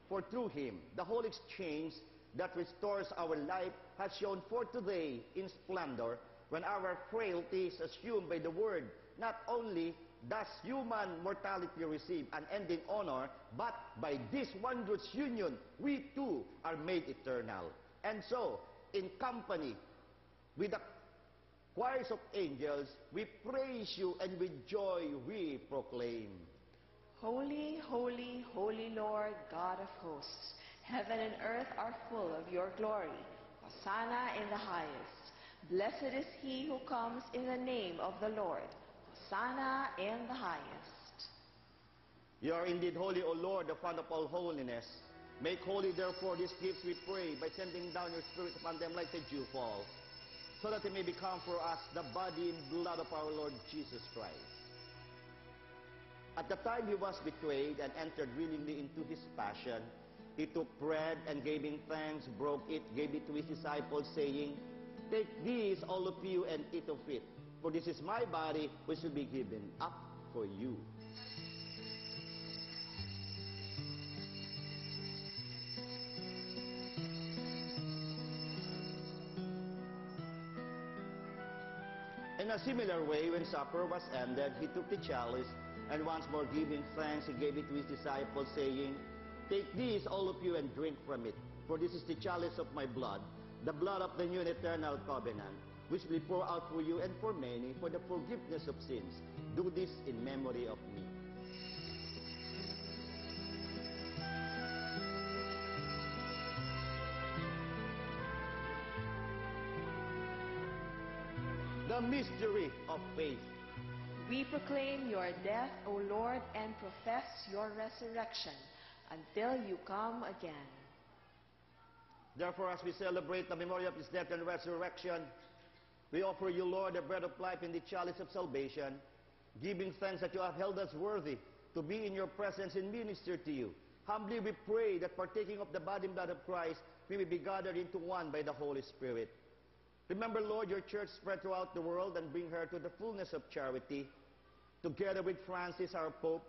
For through him, the whole exchange that restores our life has shown forth today in splendor, when our frailty is assumed by the Word. Not only does human mortality receive unending honor, but by this wondrous union, we too are made eternal. And so, in company with the choirs of angels, we praise you, and with joy we proclaim. Holy, holy, holy Lord, God of hosts, heaven and earth are full of your glory. Hosanna in the highest. Blessed is he who comes in the name of the Lord. Hosanna in the highest. You are indeed holy, O Lord, the fount of all holiness. Make holy, therefore, these gifts, we pray, by sending down your Spirit upon them like the dewfall, so that they may become for us the body and blood of our Lord Jesus Christ. At the time he was betrayed and entered willingly into his passion, he took bread and giving thanks, broke it, gave it to his disciples, saying, "Take this, all of you, and eat of it, for this is my body, which will be given up for you." In a similar way, when supper was ended, he took the chalice, and once more giving thanks, he gave it to his disciples, saying, "Take this, all of you, and drink from it, for this is the chalice of my blood, the blood of the new and eternal covenant, which will be poured out for you and for many for the forgiveness of sins. Do this in memory of me." The mystery of faith. We proclaim your death, O Lord, and profess your resurrection until you come again. Therefore, as we celebrate the memory of his death and resurrection, we offer you, Lord, the bread of life and the chalice of salvation, giving thanks that you have held us worthy to be in your presence and minister to you. Humbly we pray that partaking of the body and blood of Christ, we may be gathered into one by the Holy Spirit. Remember, Lord, your church spread throughout the world and bring her to the fullness of charity. Together with Francis, our Pope,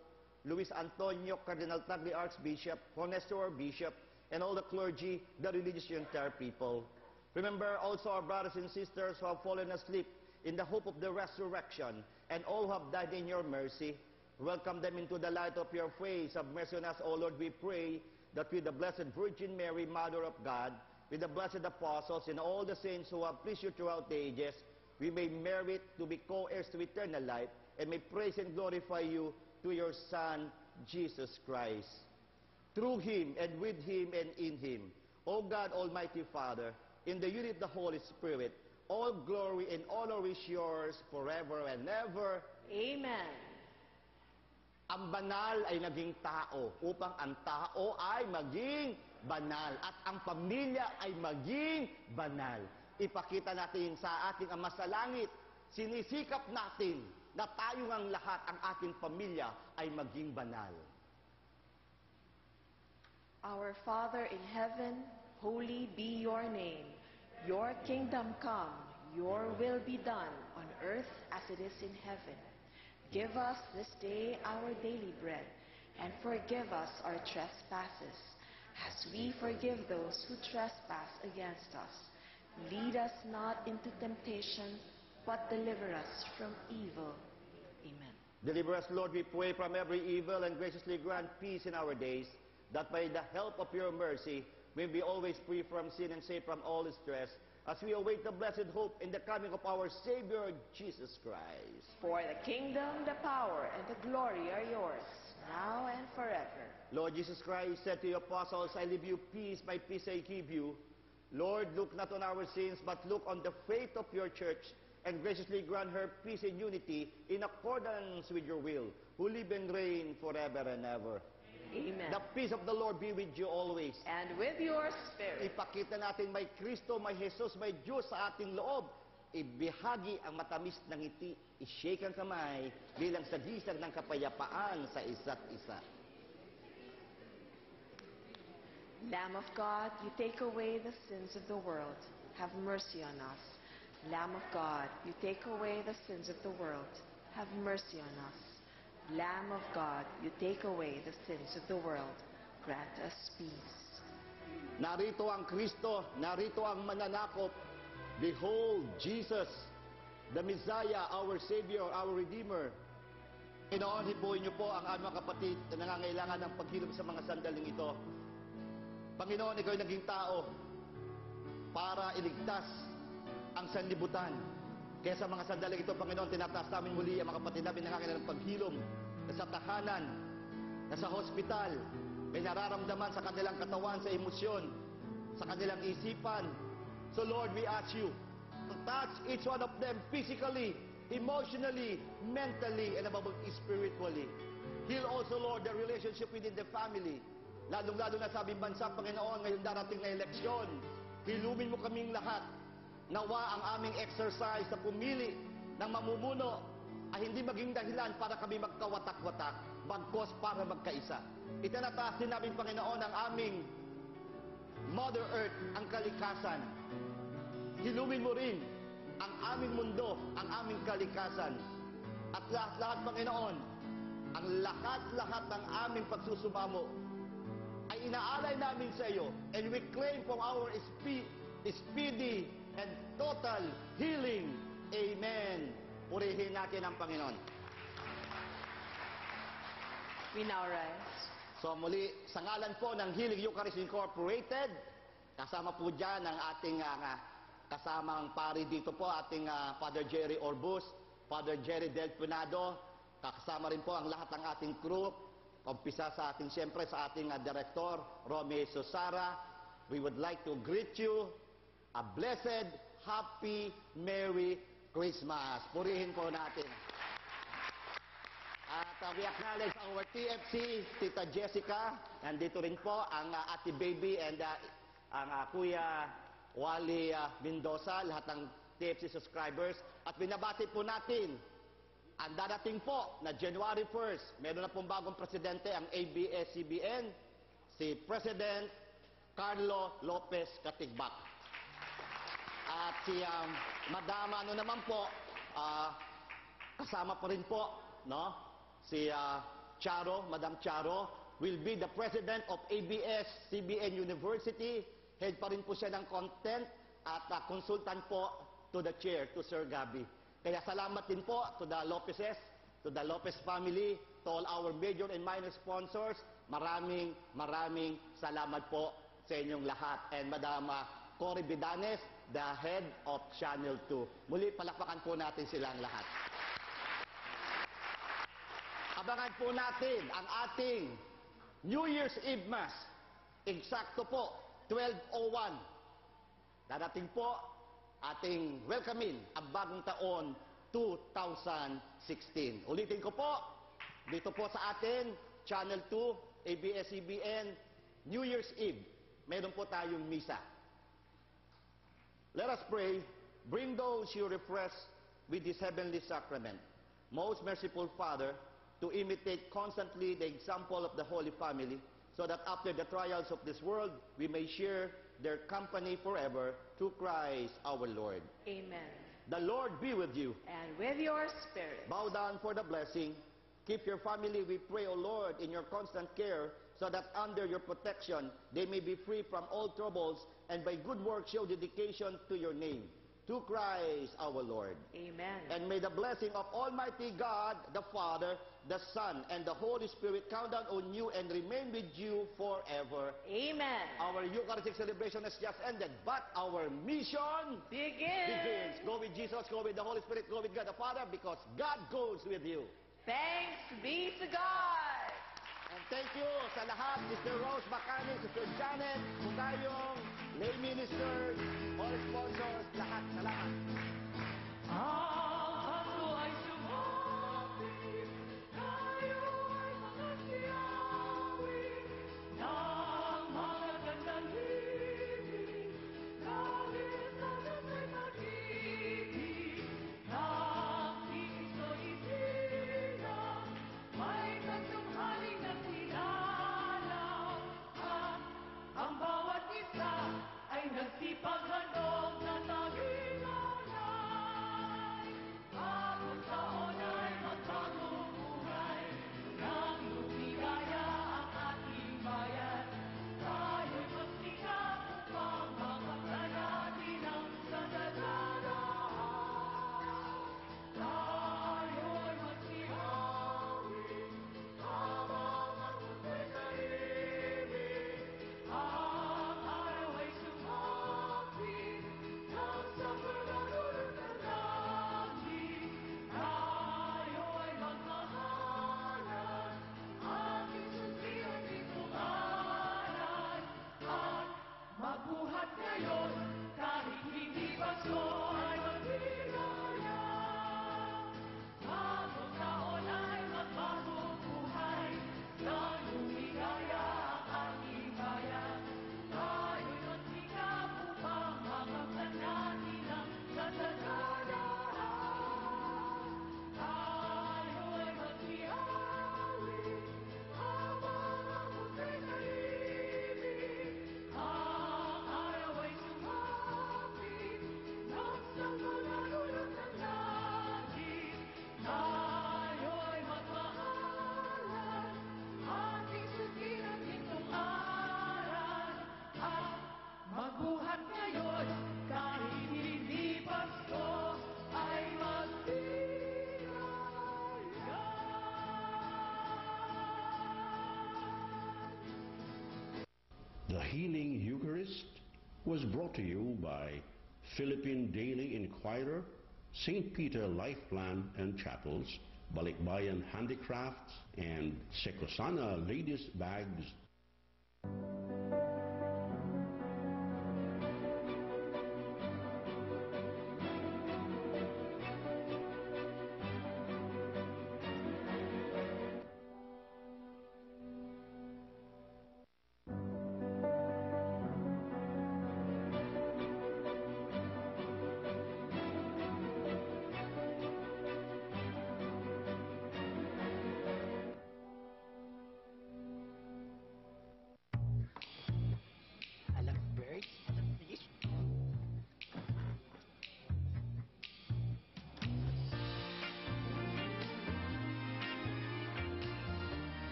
Luis Antonio, Cardinal Tagle, Archbishop, Honesto, our Bishop, and all the clergy, the religious, your entire people. Remember also our brothers and sisters who have fallen asleep in the hope of the resurrection, and all who have died in your mercy. Welcome them into the light of your face. Have mercy on us, O Lord, we pray, that with the Blessed Virgin Mary, Mother of God, with the blessed apostles and all the saints who have pleased you throughout the ages, we may merit to be co-heirs to eternal life, and may praise and glorify you through your Son, Jesus Christ. Through him, and with him, and in him, O God, Almighty Father, in the unity of the Holy Spirit, all glory and honor is yours forever and ever. Amen. Ang banal ay naging tao upang ang tao ay maging banal at ang pamilya ay maging banal. Ipakita natin sa ating Ama sa Langit, sinisikap natin na tayong ang lahat, ang ating pamilya ay maging banal. Our Father in heaven, holy be your name. Your kingdom come, your will be done on earth as it is in heaven. Give us this day our daily bread, and forgive us our trespasses, as we forgive those who trespass against us. Lead us not into temptation, but deliver us from evil. Amen. Deliver us, Lord, we pray, from every evil, and graciously grant peace in our days, that by the help of your mercy, we be always free from sin and safe from all distress, as we await the blessed hope in the coming of our Savior, Jesus Christ. For the kingdom, the power, and the glory are yours, now and forever. Lord Jesus Christ said to your apostles, I leave you peace, my peace I give you. Lord, look not on our sins, but look on the faith of your church, and graciously grant her peace and unity in accordance with your will, who live and reign forever and ever. Amen. The peace of the Lord be with you always. And with your spirit. Ipakita natin may Kristo, may Jesus, may Diyos sa ating loob. Ibihagi ang matamis ng ngiti, i-shake ang kamay bilang sagisag ng kapayapaan sa isa't isa. Lamb of God, you take away the sins of the world. Have mercy on us. Lamb of God, you take away the sins of the world. Have mercy on us. Lamb of God, you take away the sins of the world. Grant us peace. Narito ang Kristo, narito ang mananakop. Behold, Jesus, the Messiah, our Savior, our Redeemer. Inoonhipuin niyo po ang aming mga kapatid na nangangailangan ng paghilom sa mga sandaling ito. Panginoon, ikaw ay naging tao para iligtas ang sanlibutan. Kaya sa mga sandaling ito, Panginoon, tinataas namin muli ang mga kapatid namin nangangailangan ng paghilom na sa tahanan, na sa hospital, may nararamdaman sa kanilang katawan, sa emosyon, sa kanilang isipan. So Lord, we ask you to touch each one of them physically, emotionally, mentally, and above all, spiritually. Heal also, Lord, the relationship within the family. Lalong-lalo na sa aming bansa, Panginoon, ngayong darating na eleksyon. Hilumin mo kaming lahat. Nawa ang aming exercise na pumili ng mamumuno ay hindi maging dahilan para kami magkawatak-watak, bagkos para magkaisa. Itinataas din namin, Panginoon, ang aming Mother Earth, ang kalikasan. Hilumin mo rin ang aming mundo, ang aming kalikasan. At lahat-lahat, Panginoon, ang lahat-lahat ng aming pagsusumamo ay inaalay namin sa iyo, and we claim for our speedy and total healing. Amen. Purihin natin ang Panginoon. We now rise. So muli, sa ngalan po ng Healing Eucharist Incorporated, kasama po dyan ang ating kasamang pari dito po, ating Father Jerry Orbus, Father Jerry Del Pinado, kasama rin po ang lahat ng ating crew, umpisa sa ating, siyempre sa ating Director, Romeo Susara. We would like to greet you a blessed, happy, Merry Christmas. Purihin po natin. At we acknowledge our TFC, Tita Jessica. Nandito rin po ang Ate Baby and ang Kuya Wally Mendoza, lahat ng TFC subscribers. At binabati po natin ang darating po na January 1st. Meron na pong bagong presidente ang ABS-CBN, si President Carlo Lopez Katigbak. At si Madam naman po, kasama pa rin po, no? Si Charo, Madam Charo, will be the president of ABS-CBN University. Head pa rin po siya ng content at consultant po to the chair, to Sir Gabi. Kaya salamat din po to the Lopezes, to the Lopez family, to all our major and minor sponsors. Maraming salamat po sa inyong lahat. And Madam Cory Bidanes, the head of Channel 2. Muli, palakpakan po natin silang lahat. Abangan po natin ang ating New Year's Eve Mass. Eksakto po, 12:01. Darating po ating welcoming ang bagong taon 2016. Ulitin ko po, dito po sa atin, Channel 2, ABS-CBN, New Year's Eve, meron po tayong misa. Let us pray. Bring those you refresh with this heavenly sacrament. Most merciful Father, to imitate constantly the example of the Holy Family, so that after the trials of this world, we may share their company forever through Christ our Lord. Amen. The Lord be with you. And with your spirit. Bow down for the blessing. Keep your family, we pray, O Lord, in your constant care, so that under your protection, they may be free from all troubles, and by good works show dedication to your name. Through Christ our Lord. Amen. And may the blessing of Almighty God, the Father, the Son, and the Holy Spirit come down on you and remain with you forever. Amen. Our Eucharistic celebration has just ended, but our mission begins. Go with Jesus, go with the Holy Spirit, go with God the Father, because God goes with you. Thanks be to God. And thank you sa lahat, Sister Rose Bacani, Sister Janet, Pugayong, lay ministers, all sponsors, lahat, salamat. The Healing Eucharist was brought to you by Philippine Daily Inquirer, St. Peter Life Plan and Chapels, Balikbayan Handicrafts, and Secosana Ladies Bags.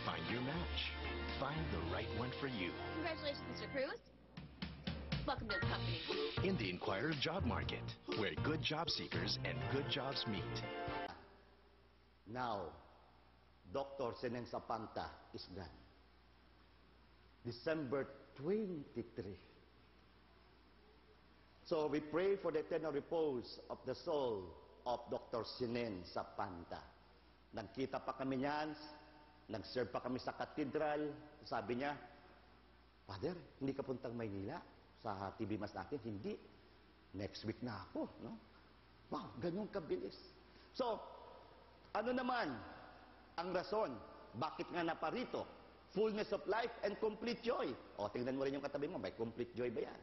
Find your match. Find the right one for you. Congratulations, Mr. Cruz. Welcome to the company. In the Inquirer Job Market, where good job seekers and good jobs meet. Now, Dr. Senen Sapanta is gone. December 23. So we pray for the eternal repose of the soul of Dr. Senen Sapanta. Nagkita pa kami niyan, nag-serve pa kami sa katedral. Sabi niya, Father, hindi ka puntang Maynila sa TV Mas natin? Hindi. Next week na ako. No? Wow, ganun kabilis. So, ano naman ang rason? Bakit nga naparito? Fullness of life and complete joy. O, tingnan mo rin yung katabi mo, may complete joy ba yan?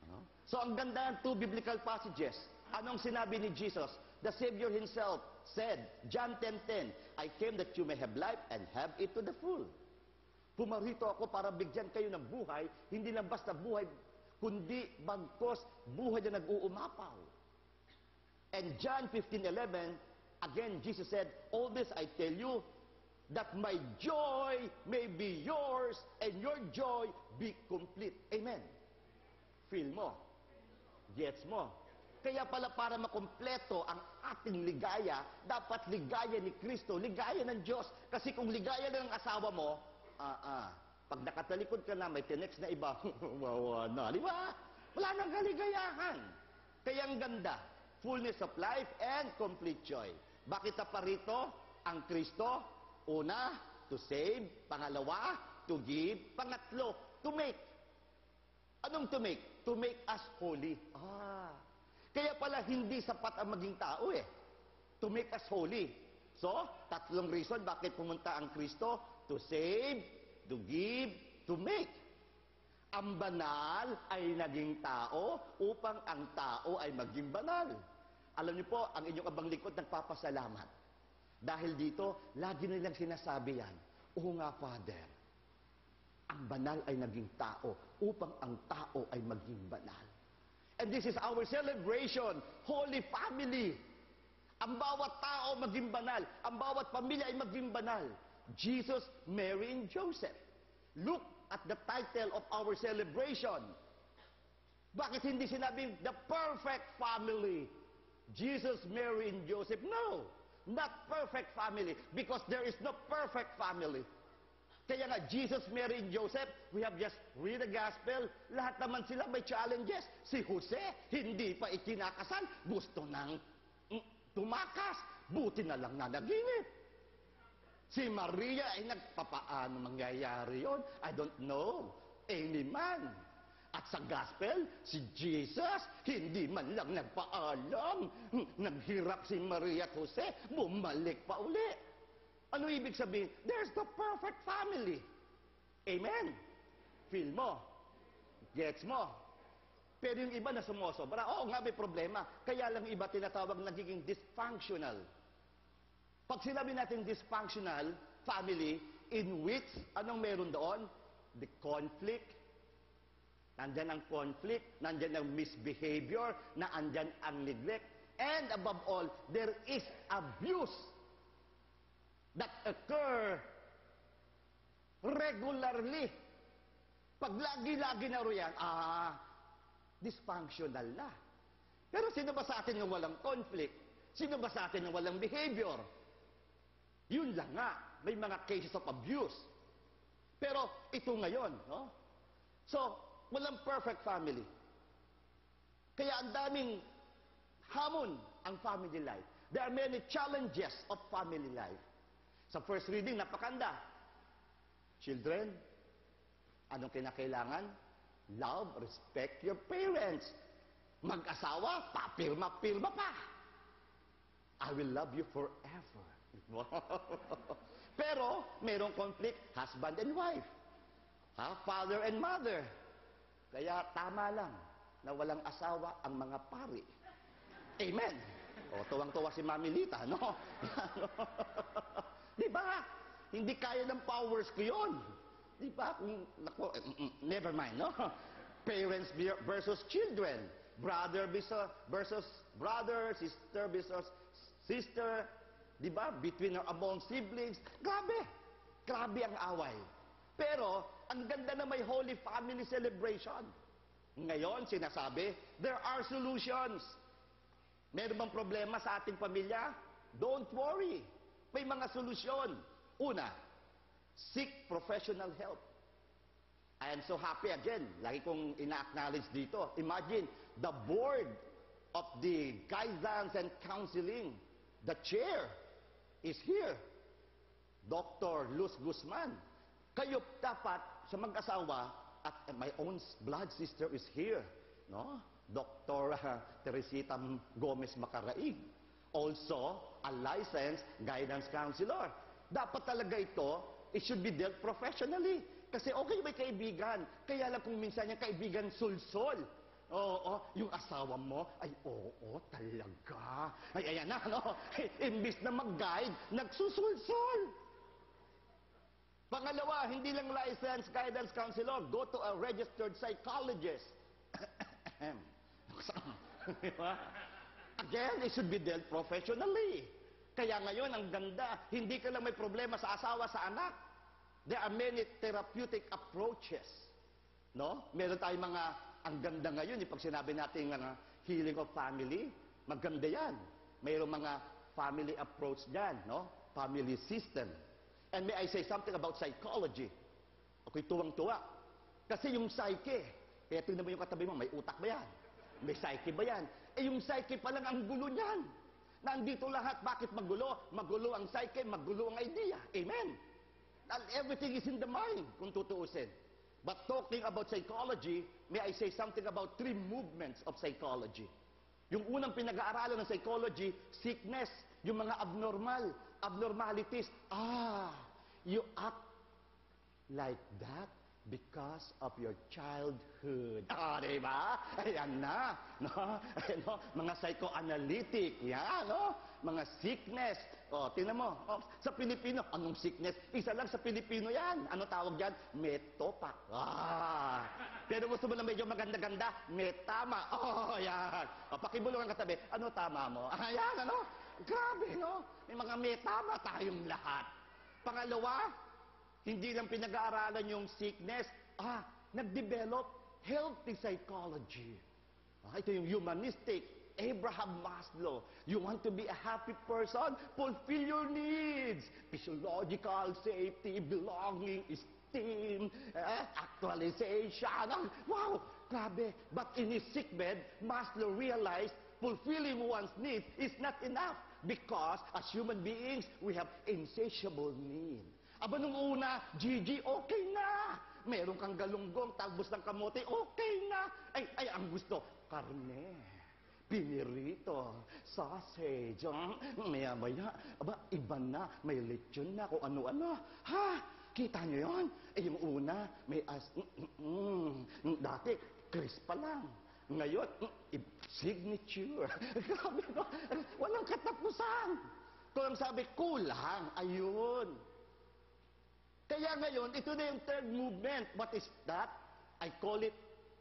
No? So, ang ganda ng two biblical passages. Anong sinabi ni Jesus? The Savior Himself said, John 10:10, I came that you may have life and have it to the full. Pumarito ako para bigyan kayo ng buhay, hindi lang basta buhay, kundi bagkos buhay na nag-uumapaw. And John 15:11, again Jesus said, all this I tell you, that my joy may be yours and your joy be complete. Amen. Feel mo. Gets mo. Kaya pala para makumpleto ang ating ligaya, dapat ligaya ni Kristo, ligaya ng Diyos. Kasi kung ligaya lang ng asawa mo, pag nakatalikod ka na, may tinext na iba, wawa na, di ba? Wala nang kaligayahan. Kaya ang ganda, fullness of life and complete joy. Bakit pa rito? Ang Kristo, una, to save, pangalawa, to give, pangatlo, to make. Anong to make? To make us holy. Kaya pala hindi sapat ang maging tao eh. To make us holy. So, tatlong reason bakit pumunta ang Kristo: to save, to give, to make. Ang banal ay naging tao upang ang tao ay maging banal. Alam niyo po, ang inyong abang likod nagpapasalamat. Dahil dito, lagi nilang sinasabi yan, oo nga, Father, ang banal ay naging tao upang ang tao ay maging banal. And this is our celebration, Holy Family. Ang bawat tao maging banal. Ang bawat pamilya ay maging banal. Jesus, Mary, and Joseph. Look at the title of our celebration. Bakit hindi sinabing the perfect family? Jesus, Mary, and Joseph. No, not perfect family, because there is no perfect family. Kaya nga, Jesus, Mary, and Joseph, we have just read the gospel, lahat naman sila may challenges. Si Jose, hindi pa ikinakasal, gusto nang tumakas, buti na lang na naginip. Si Maria ay nagpapaano mangyayari yon? I don't know. Any man. At sa gospel, si Jesus, hindi man lang nagpaalam. Naghirap si Maria at Jose, bumalik pa uli. Ano ibig sabihin? There's the perfect family. Amen? Feel mo? Gets mo? Pero yung iba na sumusobra, oo nga may problema. Kaya lang iba tinatawag nagiging dysfunctional. Pag sinabi natin dysfunctional family, in which, anong meron doon? The conflict. Nandyan ang conflict, nandyan ang misbehavior, nandyan ang neglect, and above all, there is abuse that occur regularly. Pag lagi-lagi na royan, dysfunctional na. Pero sino ba sa atin yung walang conflict? Sino ba sa atin yung walang behavior? Yun lang nga, may mga cases of abuse. Pero ito ngayon, no? So, walang perfect family. Kaya ang daming hamon ang family life. There are many challenges of family life. Sa first reading, napakanda. Children, anong kinakailangan? Love, respect your parents. Mag-asawa, papirma-pirma pa. I will love you forever. Pero, merong conflict, husband and wife. Father and mother. Kaya tama lang na walang asawa ang mga pari. Amen. O, tuwang-tuwa si Mami Lita, no? Di ba? Hindi kaya ng powers ko yun. Di ba? Never mind, no? Parents versus children. Brother versus brother, sister versus sister. Di ba? Between or among siblings. Grabe. Grabe ang away. Pero, ang ganda na may Holy Family Celebration. Ngayon, sinasabi, there are solutions. Meron bang problema sa ating pamilya? Don't worry. May mga solusyon. Una, seek professional help. I am so happy again. Lagi kong ina-acknowledge dito. Imagine, the board of the guidance and counseling, the chair is here. Dr. Luz Guzman. Kayo dapat sa mag-asawa at my own blood sister is here. No? Dr. Teresita Gomez Macaraig. Also, a licensed guidance counselor. Dapat talaga ito, it should be dealt professionally. Kasi okay, may kaibigan. Kaya lang kung minsan yung kaibigan sulsol. Oo, yung asawa mo, ay oo, talaga. Ay, ayan na, no? Imbis na mag-guide, nagsusulsol. Pangalawa, hindi lang licensed guidance counselor, go to a registered psychologist. Again, it should be dealt professionally. Kaya ngayon, ang ganda, hindi ka lang may problema sa asawa, sa anak. There are many therapeutic approaches. No? Meron tayong mga, ang ganda ngayon, pag sinabi natin healing of family, maganda yan. Mayroong mga family approach dyan, no? Family system. And may I say something about psychology? Okay, tuwang-tuwa. Kasi yung psyche, kaya tingnan mo yung katabi mo, may utak ba yan? May psyche ba yan? Eh yung psyche pa lang ang gulo niyan. Nandito lahat, bakit magulo? Magulo ang psyche, magulo ang idea. Amen? Everything is in the mind, kung tutuusin. But talking about psychology, may I say something about 3 movements of psychology. Yung unang pinag-aaralan ng psychology, sickness, yung mga abnormalities. You act like that because of your childhood. Diba? Ayan na. No? Mga psychoanalytic. Yan, no? Mga sickness. Tingnan mo. Sa Pilipino, anong sickness? Isa lang sa Pilipino yan. Ano tawag dyan? Metopak. Pero gusto mo na medyo maganda-ganda? Metama. Yan. Pakibulungan katabi. Ano tama mo? Ayan, ano? Grabe, no? May mga metama tayong lahat. Pangalawa, hindi lang pinag-aaralan yung sickness. Nag-develop healthy psychology. Ito yung humanistic. Abraham Maslow. You want to be a happy person? Fulfill your needs. Physiological, safety, belonging, esteem, actualization. Wow! Grabe. But in his sickbed, Maslow realized fulfilling one's needs is not enough because as human beings, we have insatiable needs. Aba nung una, Gigi, okay na. Meron kang galunggong, talbos ng kamote, okay na. Ay, ang gusto, karne, pinirito, sausage, maya-maya. Aba, iba na, may lechon na, kung ano-ano. Kita nyo yun? Yung una, may dati, crisp pa lang. Ngayon, signature. Grabe, no? Walang katapusan. Kung ang sabi, kulang, ayun. Kaya ngayon, ito na yung 3rd movement. What is that? I call it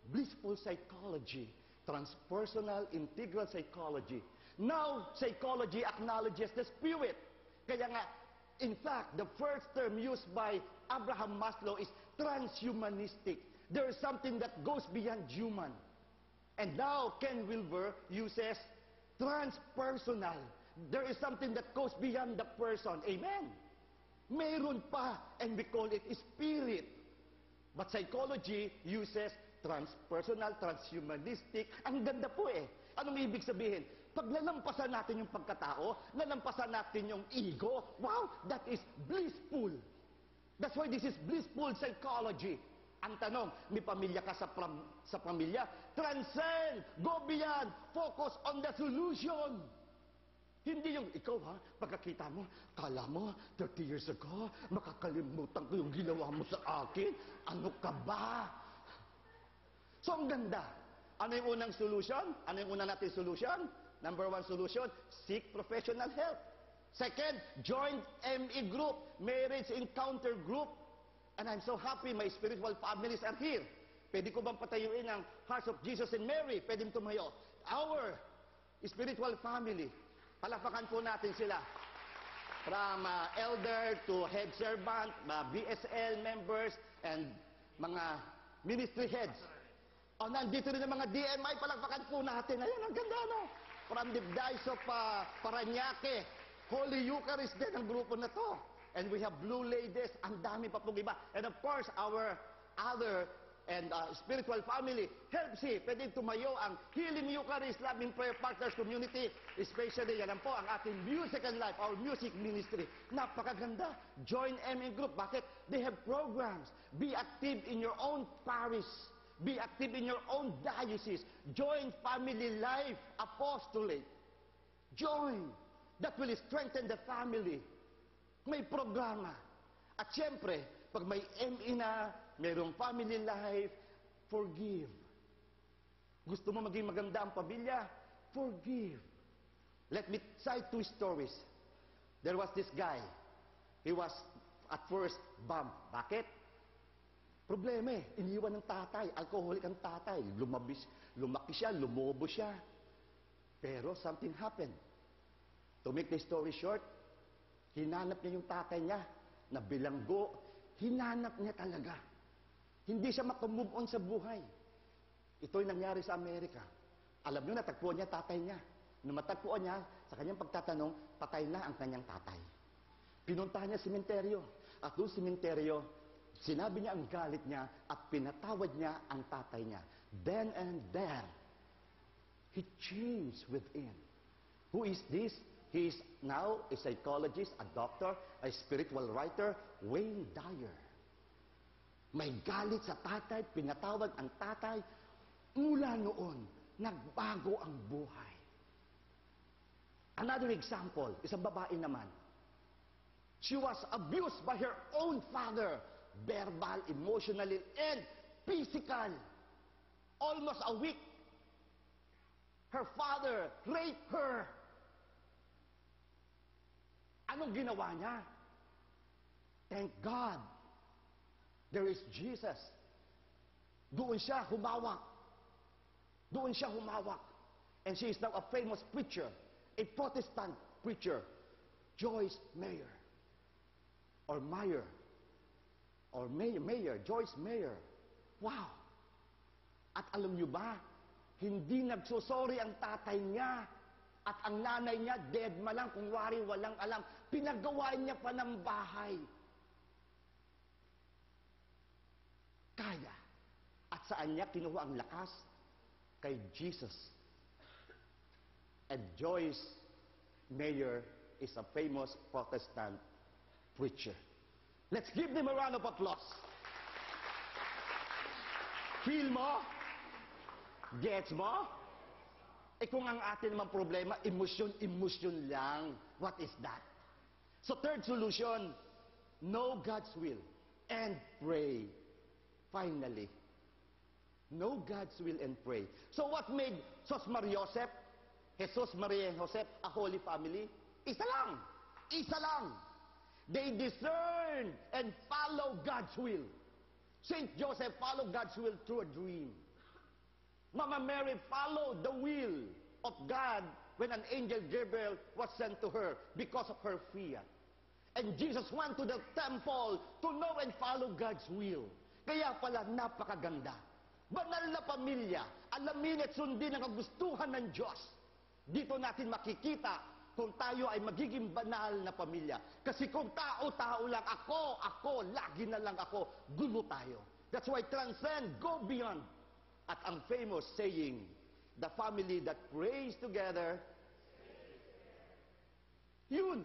blissful psychology. Transpersonal integral psychology. Now, psychology acknowledges the spirit. Kaya nga, in fact, the first term used by Abraham Maslow is transhumanistic. There is something that goes beyond human. And now, Ken Wilber uses transpersonal. There is something that goes beyond the person. Amen? Meron pa, and we call it spirit. But psychology uses transpersonal, transhumanistic. Ang ganda po eh. Anong ibig sabihin? Pag nalampasan natin yung pagkatao, nalampasan natin yung ego, wow, that is blissful. That's why this is blissful psychology. Ang tanong, may pamilya ka sa pamilya? Transcend, go beyond, focus on the solution. Hindi yung ikaw pagkakita mo, kala mo, 30 years ago, makakalimutan ko yung ginawa mo sa akin. Ano ka ba? So, ang ganda. Ano yung unang solution? Ano yung unang natin solution? Number 1 solution, seek professional help. Second, join ME group, marriage encounter group. And I'm so happy my spiritual families are here. Pwede ko bang patayuin ang Hearts of Jesus and Mary? Pwede tumayo. Our spiritual family. Palapakan po natin sila. From elder to head servant, BSL members, and mga ministry heads. Nandito rin ang mga DMI, palakpakan po natin. Ayan, ang ganda, no? From the Diocese of Parañaque, Holy Eucharist din ang grupo na to. And we have Blue Ladies, ang dami pa pong iba. And of course, our other and spiritual family, HELPSI, pwede tumayo ang Healing Eucharist Loving Prayer Partners Community, especially yan po ang ating Music and Life, our music ministry. Napakaganda. Join ME Group. Bakit? They have programs. Be active in your own parish. Be active in your own diocese. Join Family Life Apostolate. Join. That will strengthen the family. May programa. At syempre, pag may ME na, mayroong family life, forgive. Gusto mo maging maganda ang pamilya? Forgive. Let me cite 2 stories. There was this guy. He was at first bumped. Bakit? Problema iniwan ng tatay. Alcoholic ang tatay. Lumaki siya, lumobo siya. Pero something happened. To make the story short, hinanap niya yung tatay niya na bilanggo. Hinanap niya talaga. Hindi siya makamove on sa buhay. Ito'y nangyari sa Amerika. Alam nyo, natagpuan niya tatay niya. Nung matagpuan niya, sa kanyang pagtatanong, patay na ang kanyang tatay. Pinuntahan niya simenteryo. At doon simenteryo, sinabi niya ang galit niya at pinatawad niya ang tatay niya. Then and there, he changed within. Who is this? He is now a psychologist, a doctor, a spiritual writer, Wayne Dyer. May galit sa tatay, pinatawad ang tatay. Mula noon, nagbago ang buhay. Another example, isang babae naman. She was abused by her own father, verbal, emotionally, and physical. Almost a week. Her father raped her. Anong ginawa niya? Thank God, there is Jesus. Doon siya humawak. Doon siya humawak. And she is now a famous preacher, a Protestant preacher, Joyce Meyer. Or Meyer. Or Meyer, Joyce Meyer. Wow! At alam niyo ba, hindi nagsusorry ang tatay niya at ang nanay niya, dead ma lang, kung wari, walang alam. Pinagawa niya pa ng bahay. Kaya. At saan niya kinuha ang lakas? Kay Jesus. And Joyce Meyer is a famous Protestant preacher. Let's give them a round of applause. Feel mo? Gets mo? Eh kung ang atin naman problema, emotion lang. What is that? So third solution, know God's will and pray. Finally, know God's will and pray. So what made Jesus, Maria, and Joseph a holy family? Isa lang. Isa lang. They discern and follow God's will. Saint Joseph followed God's will through a dream. Mama Mary followed the will of God when an angel Gabriel was sent to her because of her fear. And Jesus went to the temple to know and follow God's will. Kaya pala napakaganda. Banal na pamilya, alamin at sundin ang kagustuhan ng Diyos. Dito natin makikita kung tayo ay magiging banal na pamilya. Kasi kung tao-tao lang, ako, lagi na lang ako, gulo tayo. That's why transcend, go beyond. At ang famous saying, the family that prays together, yun,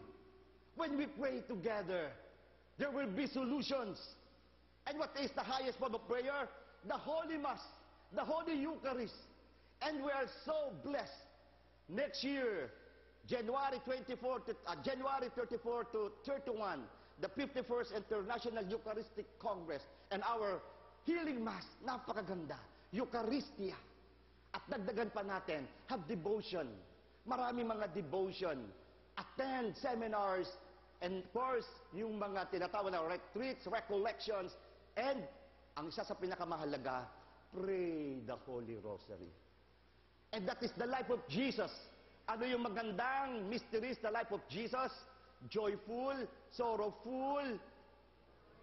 when we pray together, there will be solutions. And what is the highest form of prayer? The Holy Mass, the Holy Eucharist. And we are so blessed. Next year, January 34 to 31, the 51st International Eucharistic Congress, and our Healing Mass, napakaganda. Eucharistia. At dagdagan pa natin, have devotion. Marami mga devotion. Attend seminars, and of course, yung mga tinatawag na retreats, recollections, and ang isa sa pinakamahalaga, pray the Holy Rosary. And that is the life of Jesus. Ano yung magandang mysteries, the life of Jesus? Joyful, sorrowful,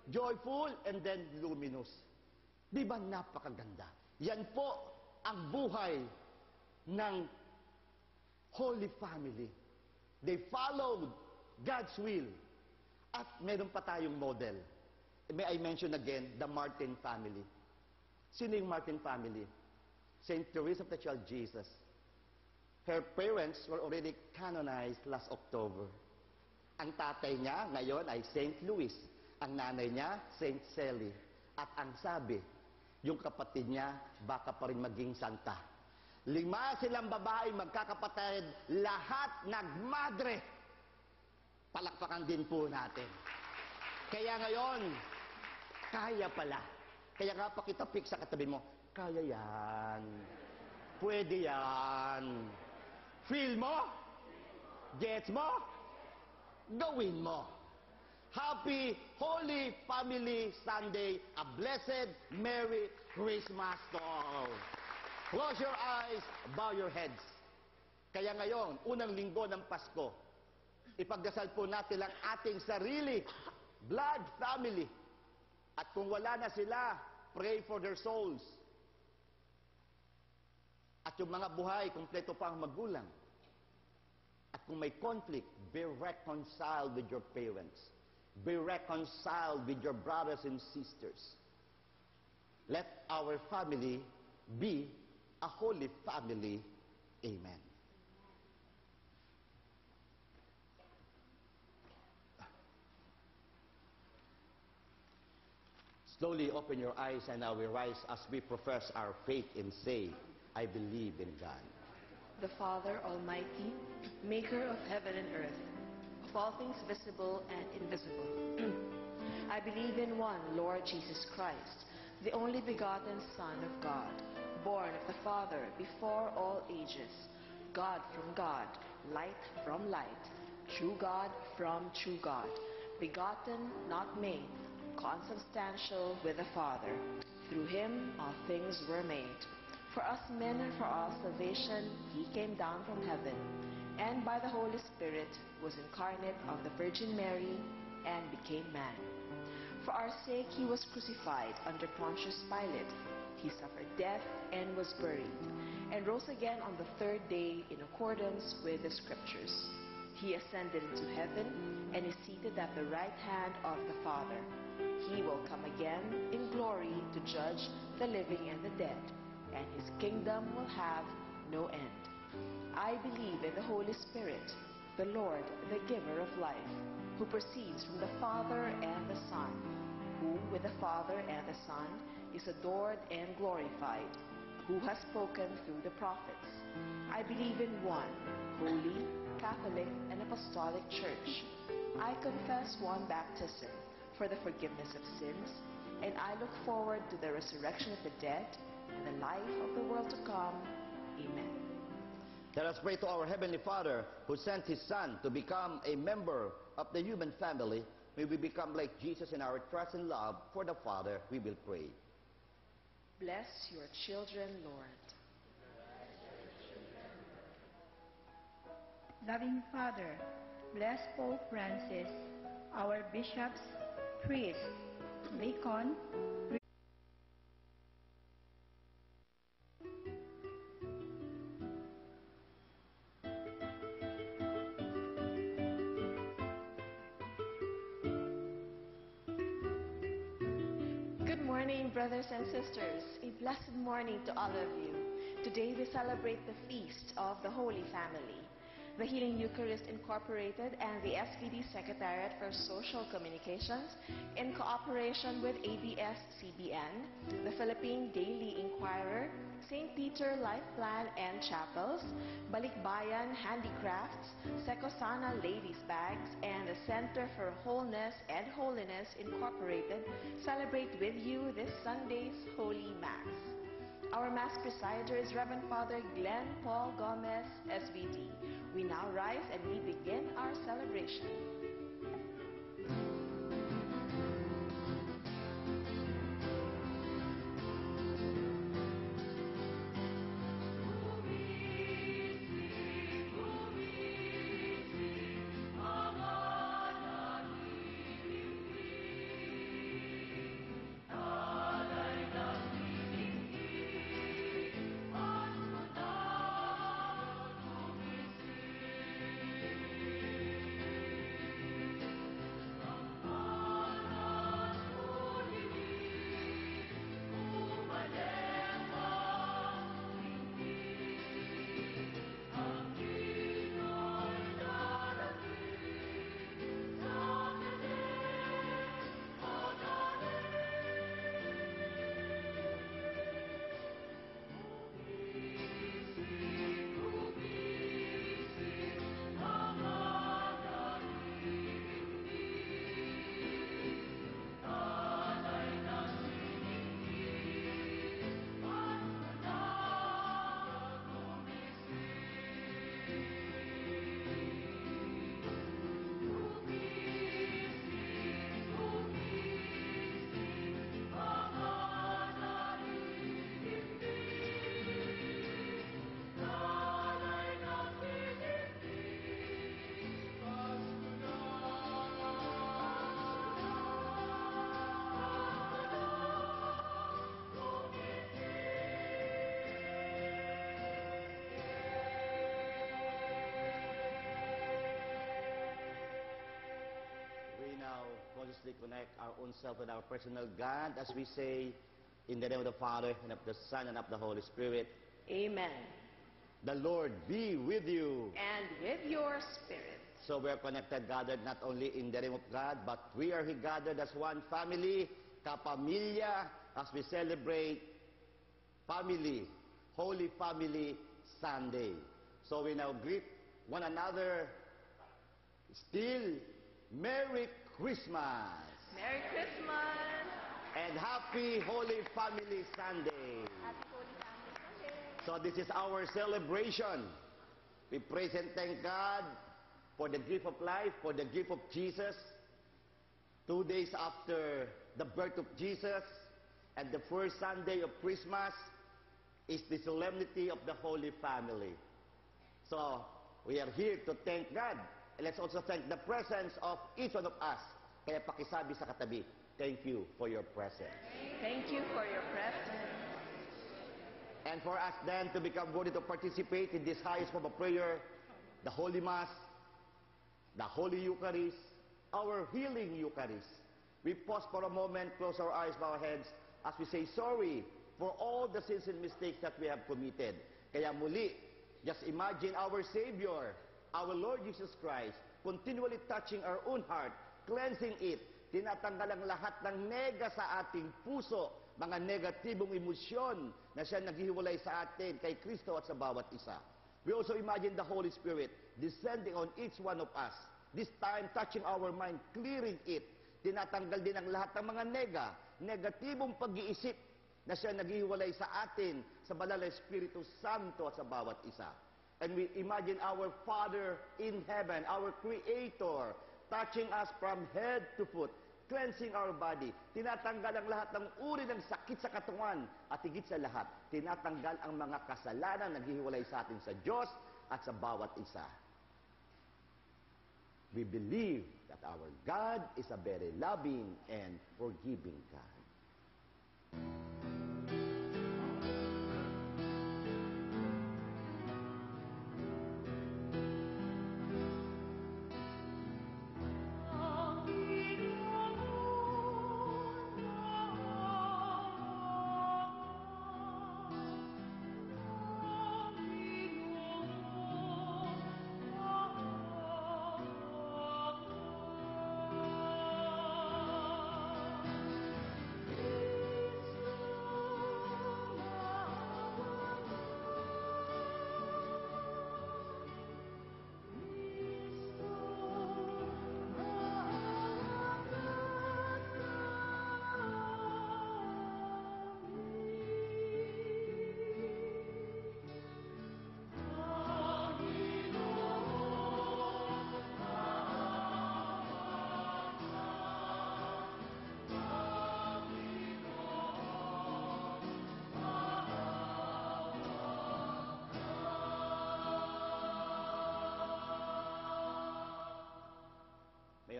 joyful, and then luminous. Di ba napakaganda? Yan po ang buhay ng Holy Family. They followed God's will. At meron pa tayong model. May I mention again, the Martin family. Sino yung Martin family? Saint Teresa of the Child Jesus. Her parents were already canonized last October. Ang tatay niya ngayon ay Saint Louis. Ang nanay niya, Saint Sally. At ang sabi, yung kapatid niya, baka pa rin maging santa. 5 silang babae, magkakapatid, lahat nagmadre. Palakpakan din po natin. Kaya ngayon, kaya pala. Kaya nga pa kita pick sa katabi mo, kaya yan. Pwede yan. Feel mo? Gets mo? Gawin mo. Happy Holy Family Sunday. A blessed Merry Christmas to all. Close your eyes, bow your heads. Kaya ngayon, unang linggo ng Pasko, ipagdasal po natin ang ating sarili, blood family. At kung wala na sila, pray for their souls. At yung mga buhay, kumpleto pa ang magulang. At kung may conflict, be reconciled with your parents. Be reconciled with your brothers and sisters. Let our family be a holy family. Amen. Slowly open your eyes and now we rise as we profess our faith and say, I believe in God. The Father Almighty, maker of heaven and earth, of all things visible and invisible. I believe in one Lord Jesus Christ, the only begotten Son of God, born of the Father before all ages, God from God, light from light, true God from true God, begotten, not made, consubstantial with the Father. Through him all things were made. For us men and for our salvation he came down from heaven, and by the Holy Spirit was incarnate of the Virgin Mary and became man. For our sake he was crucified under Pontius Pilate. He suffered death and was buried, and rose again on the third day in accordance with the Scriptures. He ascended into heaven and is seated at the right hand of the Father. He will come again in glory to judge the living and the dead, and his kingdom will have no end. I believe in the Holy Spirit, the Lord, the giver of life, who proceeds from the Father and the Son, who with the Father and the Son is adored and glorified, who has spoken through the prophets. I believe in one holy, Catholic, and Apostolic Church. I confess one baptism for the forgiveness of sins, and I look forward to the resurrection of the dead and the life of the world to come. Amen. Let us pray to our Heavenly Father who sent his Son to become a member of the human family. May we become like Jesus in our trust and love for the Father. We will pray. Bless your children, Lord. Loving Father, bless Pope Francis, our bishops, priests, deacon, Good morning, brothers and sisters. A blessed morning to all of you. Today we celebrate the feast of the Holy Family. The Healing Eucharist Incorporated and the SVD Secretariat for Social Communications, in cooperation with ABS-CBN, the Philippine Daily Inquirer, St. Peter Life Plan and Chapels, Balikbayan Handicrafts, Secosana Ladies Bags, and the Center for Wholeness and Holiness Incorporated celebrate with you this Sunday's Holy Mass. Our Mass presider is Reverend Father Glenn Paul Gomez, SVD. We now rise and we begin our celebration. now consciously connect our own self with our personal God as we say, in the name of the Father, and of the Son, and of the Holy Spirit. Amen. The Lord be with you. And with your spirit. So we are connected, gathered not only in the name of God, but we are gathered as one family, kapamilya, as we celebrate family, Holy Family Sunday. So we now greet one another still, Merry Christmas! Merry Christmas! And Happy Holy Family Sunday! Happy Holy Family Sunday! So this is our celebration. We praise and thank God for the gift of life, for the gift of Jesus. 2 days after the birth of Jesus, and the first Sunday of Christmas is the solemnity of the Holy Family. So we are here to thank God. And let's also thank the presence of each one of us. Kaya pakisabi sa katabi, thank you for your presence. Thank you for your presence. And for us then to become worthy to participate in this highest form of prayer, the Holy Mass, the Holy Eucharist, our healing Eucharist. We pause for a moment, close our eyes, bow our heads, as we say sorry for all the sins and mistakes that we have committed. Kaya muli, just imagine our Savior, our Lord Jesus Christ, continually touching our own heart, cleansing it, tinatanggal ang lahat ng nega sa ating puso, mga negatibong emosyon na siya naghihiwalay sa atin kay Kristo at sa bawat isa. We also imagine the Holy Spirit descending on each one of us, this time touching our mind, clearing it, tinatanggal din ang lahat ng mga negatibong pag-iisip na siya naghihiwalay sa atin sa banal na Espiritu Santo at sa bawat isa. And we imagine our Father in heaven, our Creator, touching us from head to foot, cleansing our body, tinatanggal ang lahat ng uri ng sakit sa katawan, at higit sa lahat, tinatanggal ang mga kasalanan na naghihiwalay sa atin sa Diyos at sa bawat isa. We believe that our God is a very loving and forgiving God.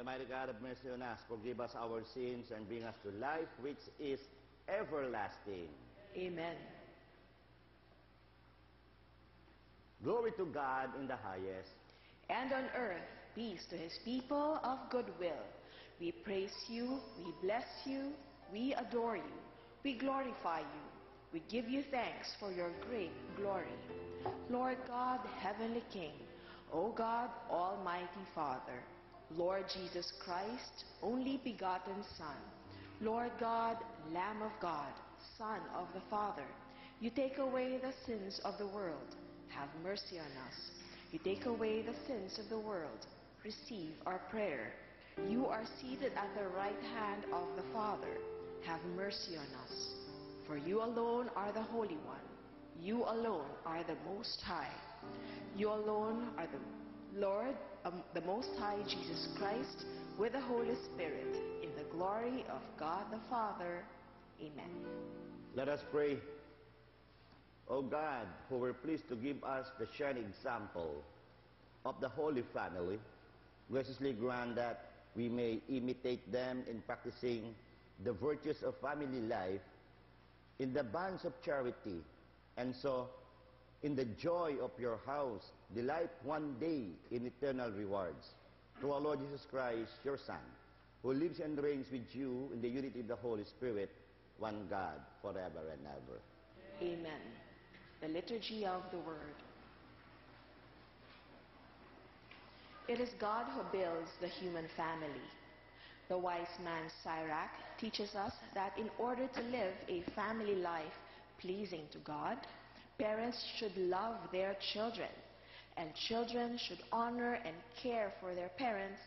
Almighty God, have mercy on us, forgive us our sins, and bring us to life which is everlasting. Amen. Glory to God in the highest. And on earth, peace to his people of good will. We praise you, we bless you, we adore you, we glorify you, we give you thanks for your great glory. Lord God, Heavenly King, O God, Almighty Father, Lord Jesus Christ, only begotten Son, Lord God, Lamb of God, Son of the Father, you take away the sins of the world. Have mercy on us. You take away the sins of the world. Receive our prayer. You are seated at the right hand of the Father. Have mercy on us. For you alone are the Holy One. You alone are the Most High. You alone are the Lord, the Most High Jesus Christ, with the Holy Spirit, in the glory of God the Father. Amen. Let us pray. O God, who were pleased to give us the shining example of the Holy Family, graciously grant that we may imitate them in practicing the virtues of family life in the bonds of charity, and so, in the joy of your house, delight one day in eternal rewards. Through our Lord Jesus Christ, your Son, who lives and reigns with you in the unity of the Holy Spirit, one God, forever and ever. Amen. The Liturgy of the Word. It is God who builds the human family. The wise man Sirach teaches us that in order to live a family life pleasing to God, parents should love their children, and children should honor and care for their parents,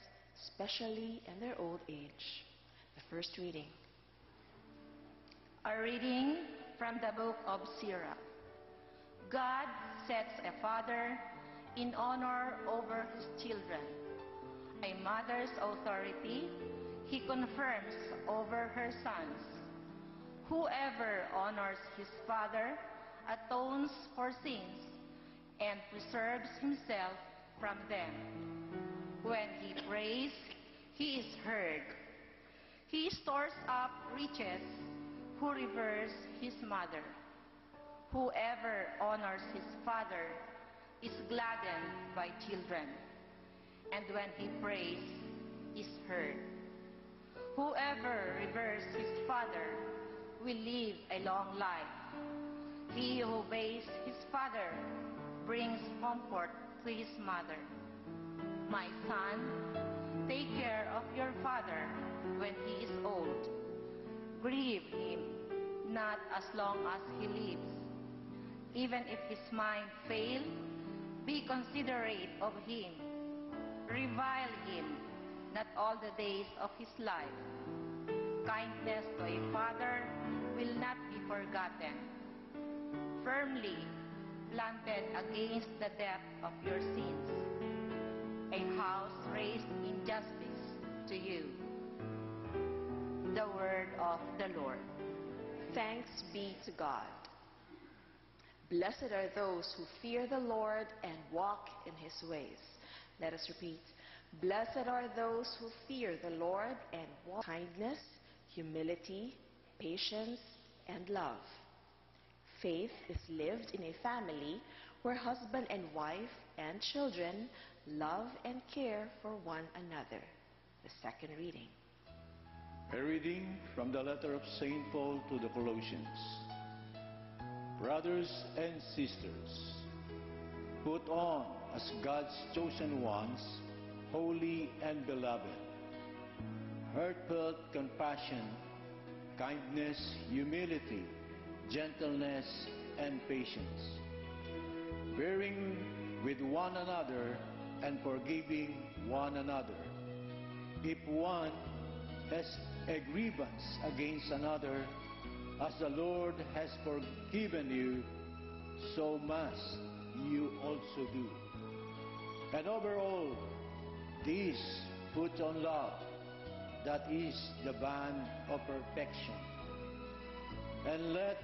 especially in their old age. The first reading. A reading from the book of Sirach. God sets a father in honor over his children. A mother's authority he confirms over her sons. Whoever honors his father atones for sins and preserves himself from them. When he prays, he is heard. He stores up riches who reveres his mother. Whoever honors his father is gladdened by children, and when he prays, is heard. Whoever reveres his father will live a long life. He who obeys his father brings comfort to his mother. My son, take care of your father when he is old. Grieve him not as long as he lives. Even if his mind fail, be considerate of him. Revile him not all the days of his life. Kindness to a father will not be forgotten. Firmly planted against the depth of your sins, a house raised in justice to you. The word of the Lord. Thanks be to God. Blessed are those who fear the Lord and walk in his ways. Let us repeat. Blessed are those who fear the Lord and walk in kindness, humility, patience, and love. Faith is lived in a family where husband and wife and children love and care for one another. The second reading. A reading from the letter of St. Paul to the Colossians. Brothers and sisters, put on as God's chosen ones, holy and beloved, heartfelt compassion, kindness, humility, gentleness, and patience, bearing with one another and forgiving one another. If one has a grievance against another, as the Lord has forgiven you, so must you also do. And overall, this puts on love, that is the band of perfection. And let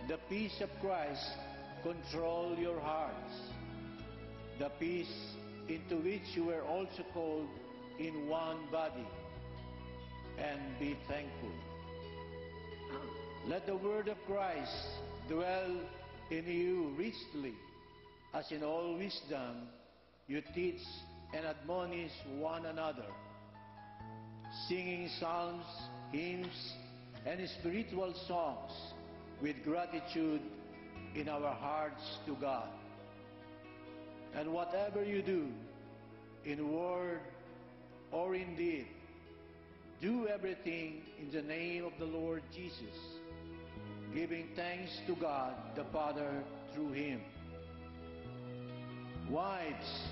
the peace of Christ control your hearts, the peace into which you were also called in one body, and be thankful. Let the word of Christ dwell in you richly, as in all wisdom you teach and admonish one another, singing psalms, hymns, and spiritual songs with gratitude in our hearts to God. And whatever you do, in word or in deed, do everything in the name of the Lord Jesus, giving thanks to God the Father through him. Wives,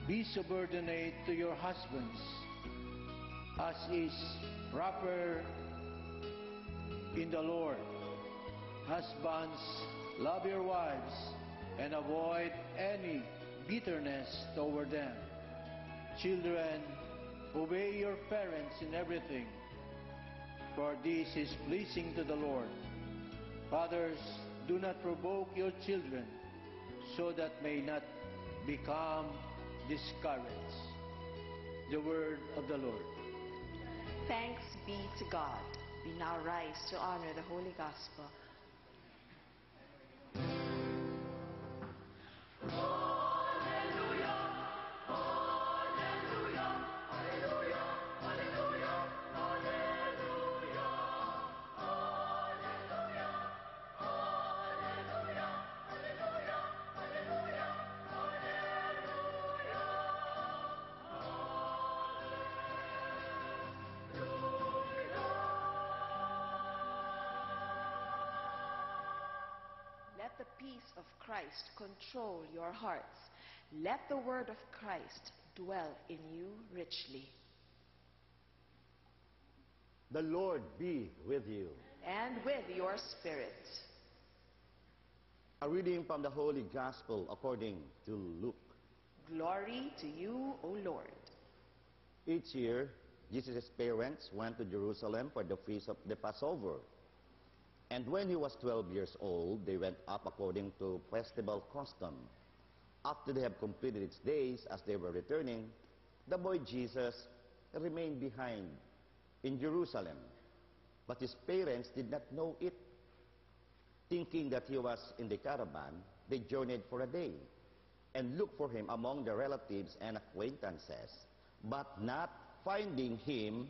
be subordinate to your husbands, as is proper in the Lord. Husbands, love your wives and avoid any bitterness toward them. Children, obey your parents in everything, for this is pleasing to the Lord. Fathers, do not provoke your children, so that may not become discouraged. The word of the Lord. Thanks be to God. We now rise to honor the Holy Gospel. Alleluia, alleluia, alleluia, alleluia. the peace of Christ control your hearts. Let the word of Christ dwell in you richly. The Lord be with you. And with your spirit. A reading from the Holy Gospel according to Luke. Glory to you, O Lord. Each year, Jesus' parents went to Jerusalem for the feast of the Passover. And when he was 12 years old, they went up according to festival custom. After they had completed its days, as they were returning, the boy Jesus remained behind in Jerusalem. But his parents did not know it. Thinking that he was in the caravan, they journeyed for a day and looked for him among the relatives and acquaintances. But not finding him,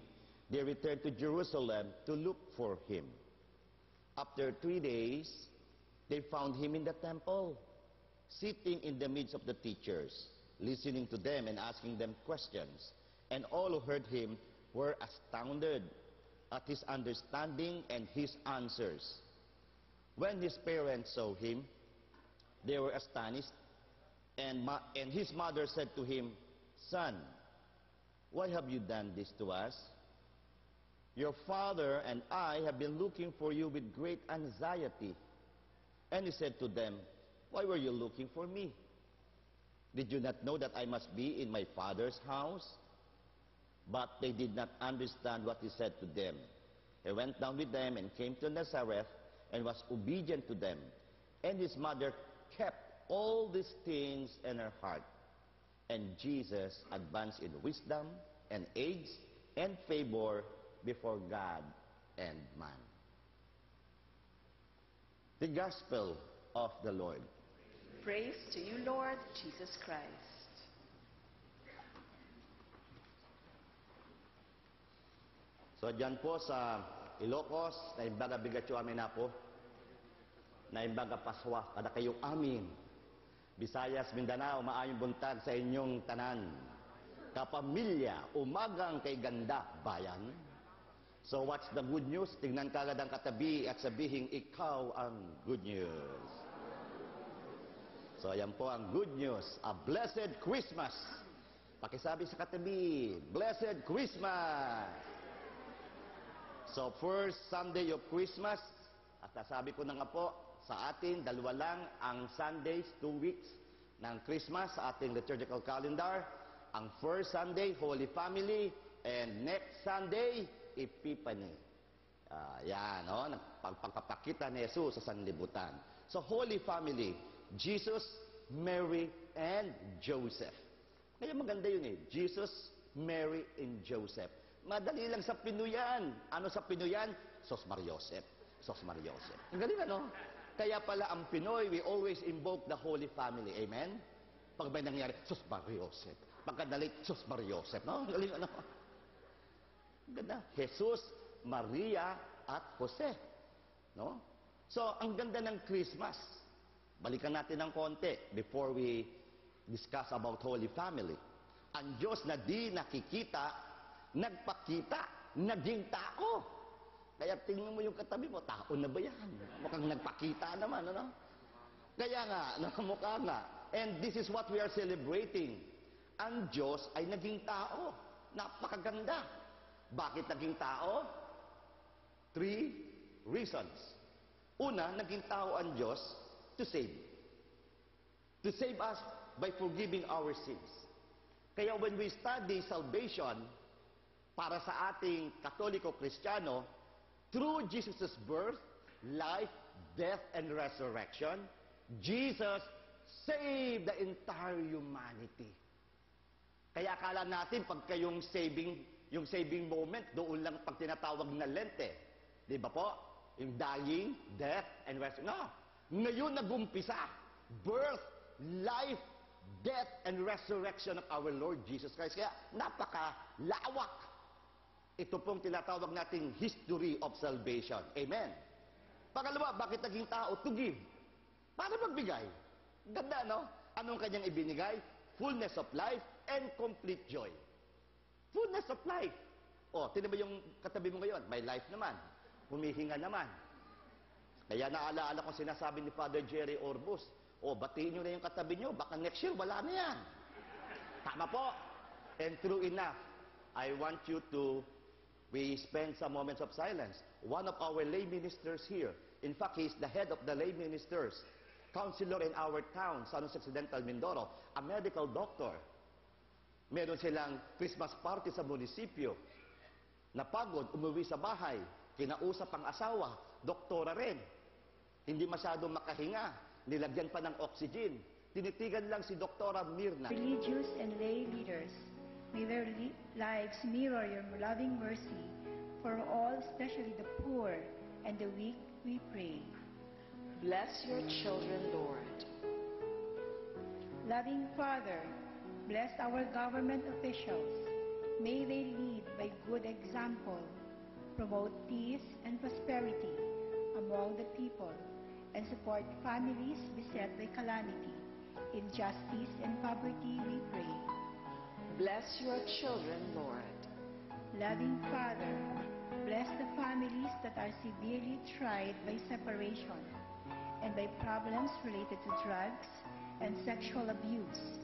they returned to Jerusalem to look for him. After 3 days, they found him in the temple, sitting in the midst of the teachers, listening to them and asking them questions. And all who heard him were astounded at his understanding and his answers. When his parents saw him, they were astonished, and his mother said to him, "Son, why have you done this to us? Your father and I have been looking for you with great anxiety." And he said to them, "Why were you looking for me? Did you not know that I must be in my father's house?" But they did not understand what he said to them. He went down with them and came to Nazareth and was obedient to them. And his mother kept all these things in her heart. And Jesus advanced in wisdom and age and favor before God and man. The Gospel of the Lord. Praise to you, Lord Jesus Christ. So dyan po sa Ilocos, na imbaga bigatyo amin na po, na imbaga paswa, kada kayong amin. Visayas, Mindanao, maayong buntag sa inyong tanan. Kapamilya, umagang kay ganda, bayan. So what's the good news? Tingnan kagad ang katabi at sabihing ikaw ang good news. So ayan po ang good news. A blessed Christmas. Pakisabi sa katabi, Blessed Christmas. So first Sunday of Christmas, at nasabi ko na nga po, sa atin, dalawa lang ang Sundays, 2 weeks ng Christmas sa ating liturgical calendar. Ang first Sunday, Holy Family, and next Sunday, Epiphany. Yan, no? Pagpapakita ni Jesus sa sanlibutan. So, Holy Family, Jesus, Mary, and Joseph. Kaya maganda yun eh. Jesus, Mary, and Joseph. Madali lang sa Pinoyan. Ano sa Pinoyan? Sos Mariosep. Sos Mariosep. Ang galing ano? Kaya pala ang Pinoy, we always invoke the Holy Family. Amen? Pag may nangyari, Sos Mariosep. Pagkadalit, Sos Mariosep. No? Ang galing ano? Ganda. Jesus, Maria, at Jose. No? So, ang ganda ng Christmas. Balikan natin ng konti before we discuss about Holy Family. Ang Diyos na di nakikita, nagpakita, naging tao. Kaya tingnan mo yung katabi mo, tao na ba yan? Mukhang nagpakita naman, ano? Kaya nga, nakamukha nga. And this is what we are celebrating. Ang Diyos ay naging tao. Napakaganda. Bakit naging tao? 3 reasons. Una, naging tao ang Diyos to save. To save us by forgiving our sins. Kaya when we study salvation, para sa ating Katoliko-Kristiyano, through Jesus' birth, life, death, and resurrection, Jesus saved the entire humanity. Kaya akala natin, pagka yung saving moment, doon lang pag tinatawag na Lente. Di ba po? Yung dying, death, and resurrection. No. Ngayon nagumpisa. Birth, life, death, and resurrection of our Lord Jesus Christ. Kaya napakalawak. Ito pong tinatawag nating history of salvation. Amen. Pangalawa, bakit naging tao? To give. Para magbigay. Ganda, no? Anong kanyang ibinigay? Fullness of life and complete joy. Fullness of life. O, tinan mo yung katabi mo ngayon. May life naman. Humihinga naman. Kaya naalaala ko sinasabi ni Father Jerry Orbus, o batiin nyo na yung katabi nyo, baka next year wala na yan. Tama po. And true enough, I want you to, we spend some moments of silence. One of our lay ministers here, in fact, he's the head of the lay ministers, counselor in our town, San Jose Occidental, Mindoro, a medical doctor. Meron silang Christmas party sa munisipyo. Napagod, umuwi sa bahay, kinausap ang asawa, doktora rin. Hindi masyadong makahinga, nilagyan pa ng oxygen. Tinitigan lang si Doktora Mirna. Religious and lay leaders, may their lives mirror your loving mercy for all, especially the poor and the weak, we pray. Bless your children, Lord. Loving Father, bless our government officials. May they lead by good example, promote peace and prosperity among the people, and support families beset by calamity, injustice, and poverty, we pray. Bless your children, Lord. Loving Father, bless the families that are severely tried by separation and by problems related to drugs and sexual abuse.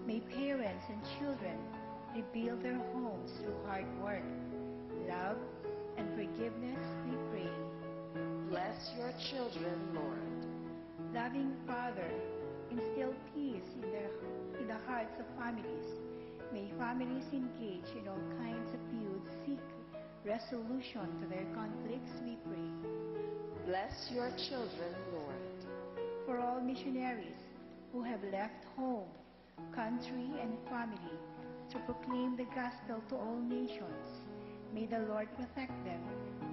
May parents and children rebuild their homes through hard work, love, and forgiveness, we pray. Bless your children, Lord. Loving Father, instill peace in the hearts of families. May families engage in all kinds of feuds seek resolution to their conflicts, we pray. Bless your children, Lord. For all missionaries who have left home, country, and family to proclaim the gospel to all nations, may the Lord protect them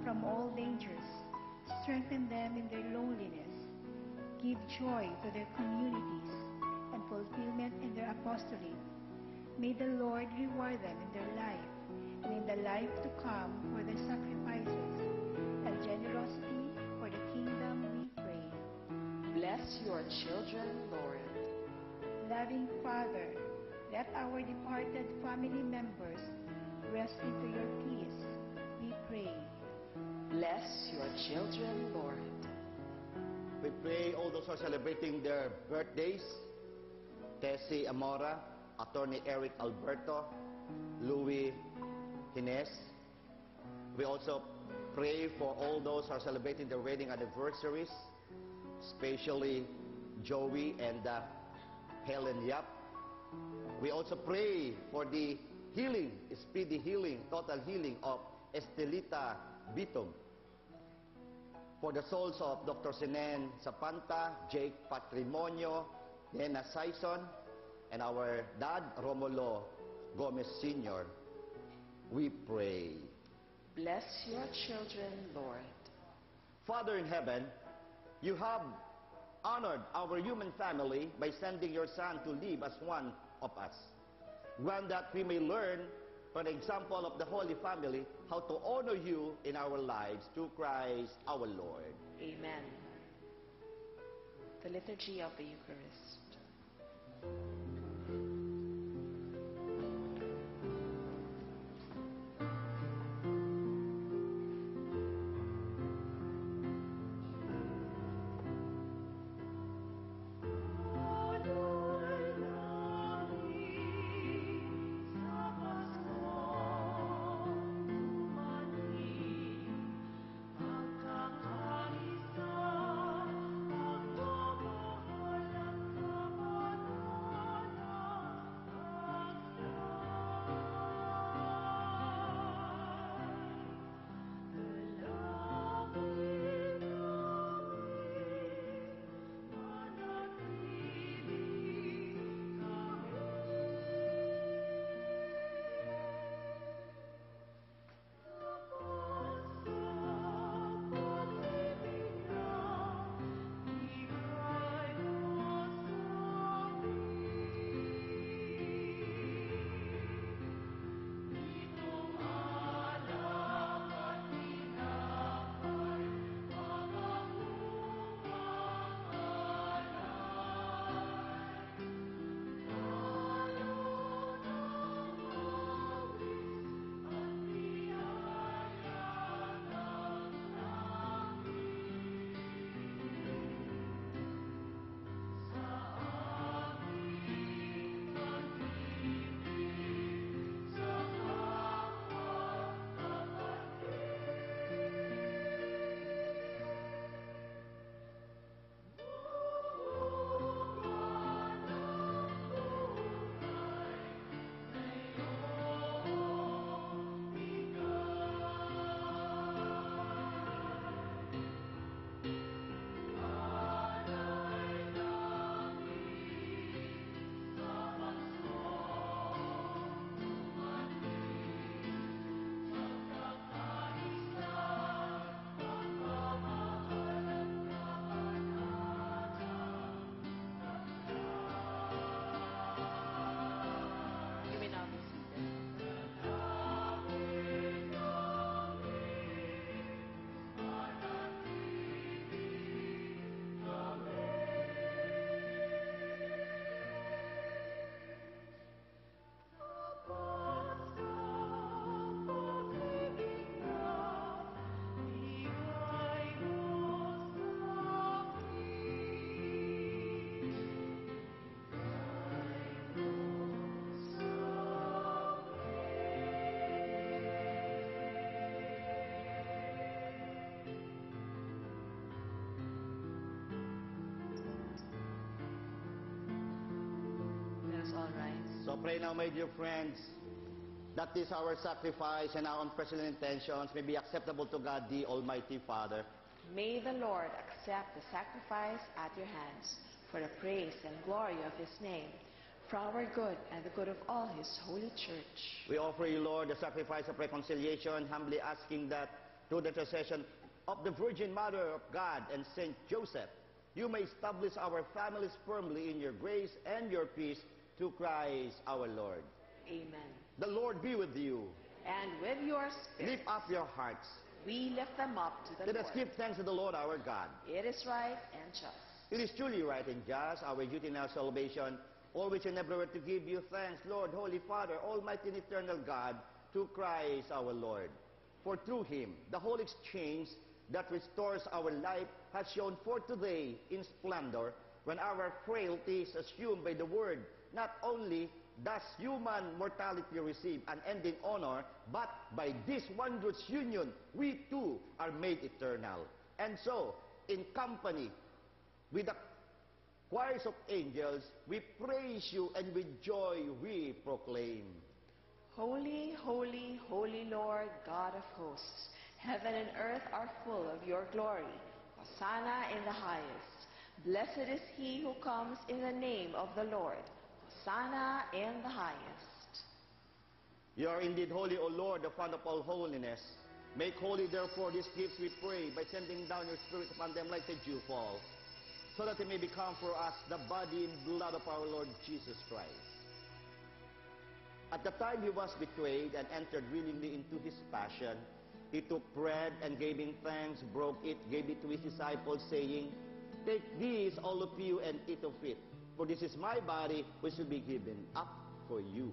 from all dangers, strengthen them in their loneliness, give joy to their communities, and fulfillment in their apostolate. May the Lord reward them in their life and in the life to come for their sacrifices and generosity for the kingdom, we pray. Bless your children, Lord. Loving Father, let our departed family members rest into your peace, we pray. Bless your children, Lord. We pray all those who are celebrating their birthdays. Tessie Amora, Attorney Eric Alberto, Louis Hines. We also pray for all those who are celebrating their wedding anniversaries, especially Joey and Helen Yap. We also pray for the healing, speedy healing, total healing of Estelita Bitog. For the souls of Dr. Sinen Zapanta, Jake Patrimonio, Nena Saison, and our dad, Romulo Gomez Sr., we pray. Bless your children, Lord. Father in heaven, you have honored our human family by sending your Son to live as one of us. Grant that we may learn, for example of the Holy Family, how to honor you in our lives through Christ our Lord. Amen. The Liturgy of the Eucharist. Pray now, my dear friends, that this our sacrifice and our unprecedented intentions may be acceptable to God, the Almighty Father. May the Lord accept the sacrifice at your hands for the praise and glory of his name, for our good and the good of all his holy church. We offer you, Lord, the sacrifice of reconciliation, humbly asking that through the intercession of the Virgin Mother of God and Saint Joseph, you may establish our families firmly in your grace and your peace through Christ our Lord. Amen. The Lord be with you. And with your spirit, Lift up your hearts. we lift them up to the Let Lord. us give thanks to the Lord our God. It is right and just. It is truly right and just, our duty and our salvation, always and everywhere to give you thanks, Lord, Holy Father, Almighty and Eternal God, through Christ our Lord. For through him, the whole exchange that restores our life has shown forth today in splendor, when our frailty is assumed by the Word. Not only does human mortality receive an ending honor, but by this wondrous union, we too are made eternal. And so, in company with the choirs of angels, we praise you, and with joy we proclaim. Holy, holy, holy Lord, God of hosts, heaven and earth are full of your glory. Hosanna in the highest. Blessed is he who comes in the name of the Lord. Hosanna in the highest. You are indeed holy, O Lord, the fount of all holiness. Make holy, therefore, these gifts, we pray, by sending down your Spirit upon them like the dewfall, so that it may become for us the body and blood of our Lord Jesus Christ. At the time he was betrayed and entered willingly into his passion, he took bread and giving thanks, broke it, gave it to his disciples, saying, "Take this, all of you, and eat of it, for this is my body, which will be given up for you."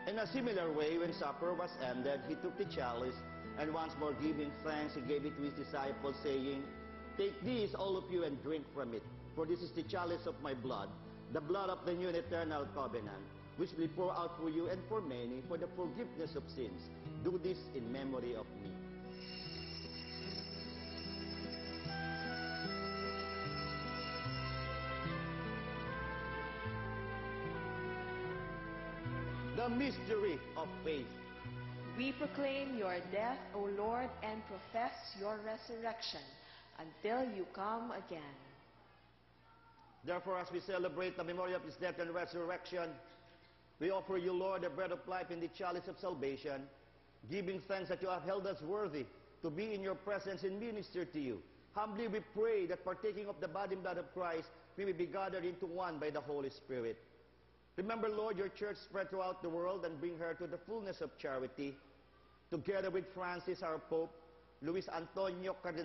In a similar way, when supper was ended, he took the chalice, and once more giving thanks, he gave it to his disciples, saying, "Take this, all of you, and drink from it, for this is the chalice of my blood, the blood of the new and eternal covenant, which will be poured out for you and for many for the forgiveness of sins. Do this in memory of me." The mystery of faith. We proclaim your death, O Lord, and profess your resurrection until you come again. Therefore, as we celebrate the memory of his death and resurrection, we offer you, Lord, the bread of life and the chalice of salvation, giving thanks that you have held us worthy to be in your presence and minister to you. Humbly we pray that partaking of the body and blood of Christ, we may be gathered into one by the Holy Spirit. Remember, Lord, your church spread throughout the world and bring her to the fullness of charity, together with Francis, our Pope, Luis Antonio Cardinal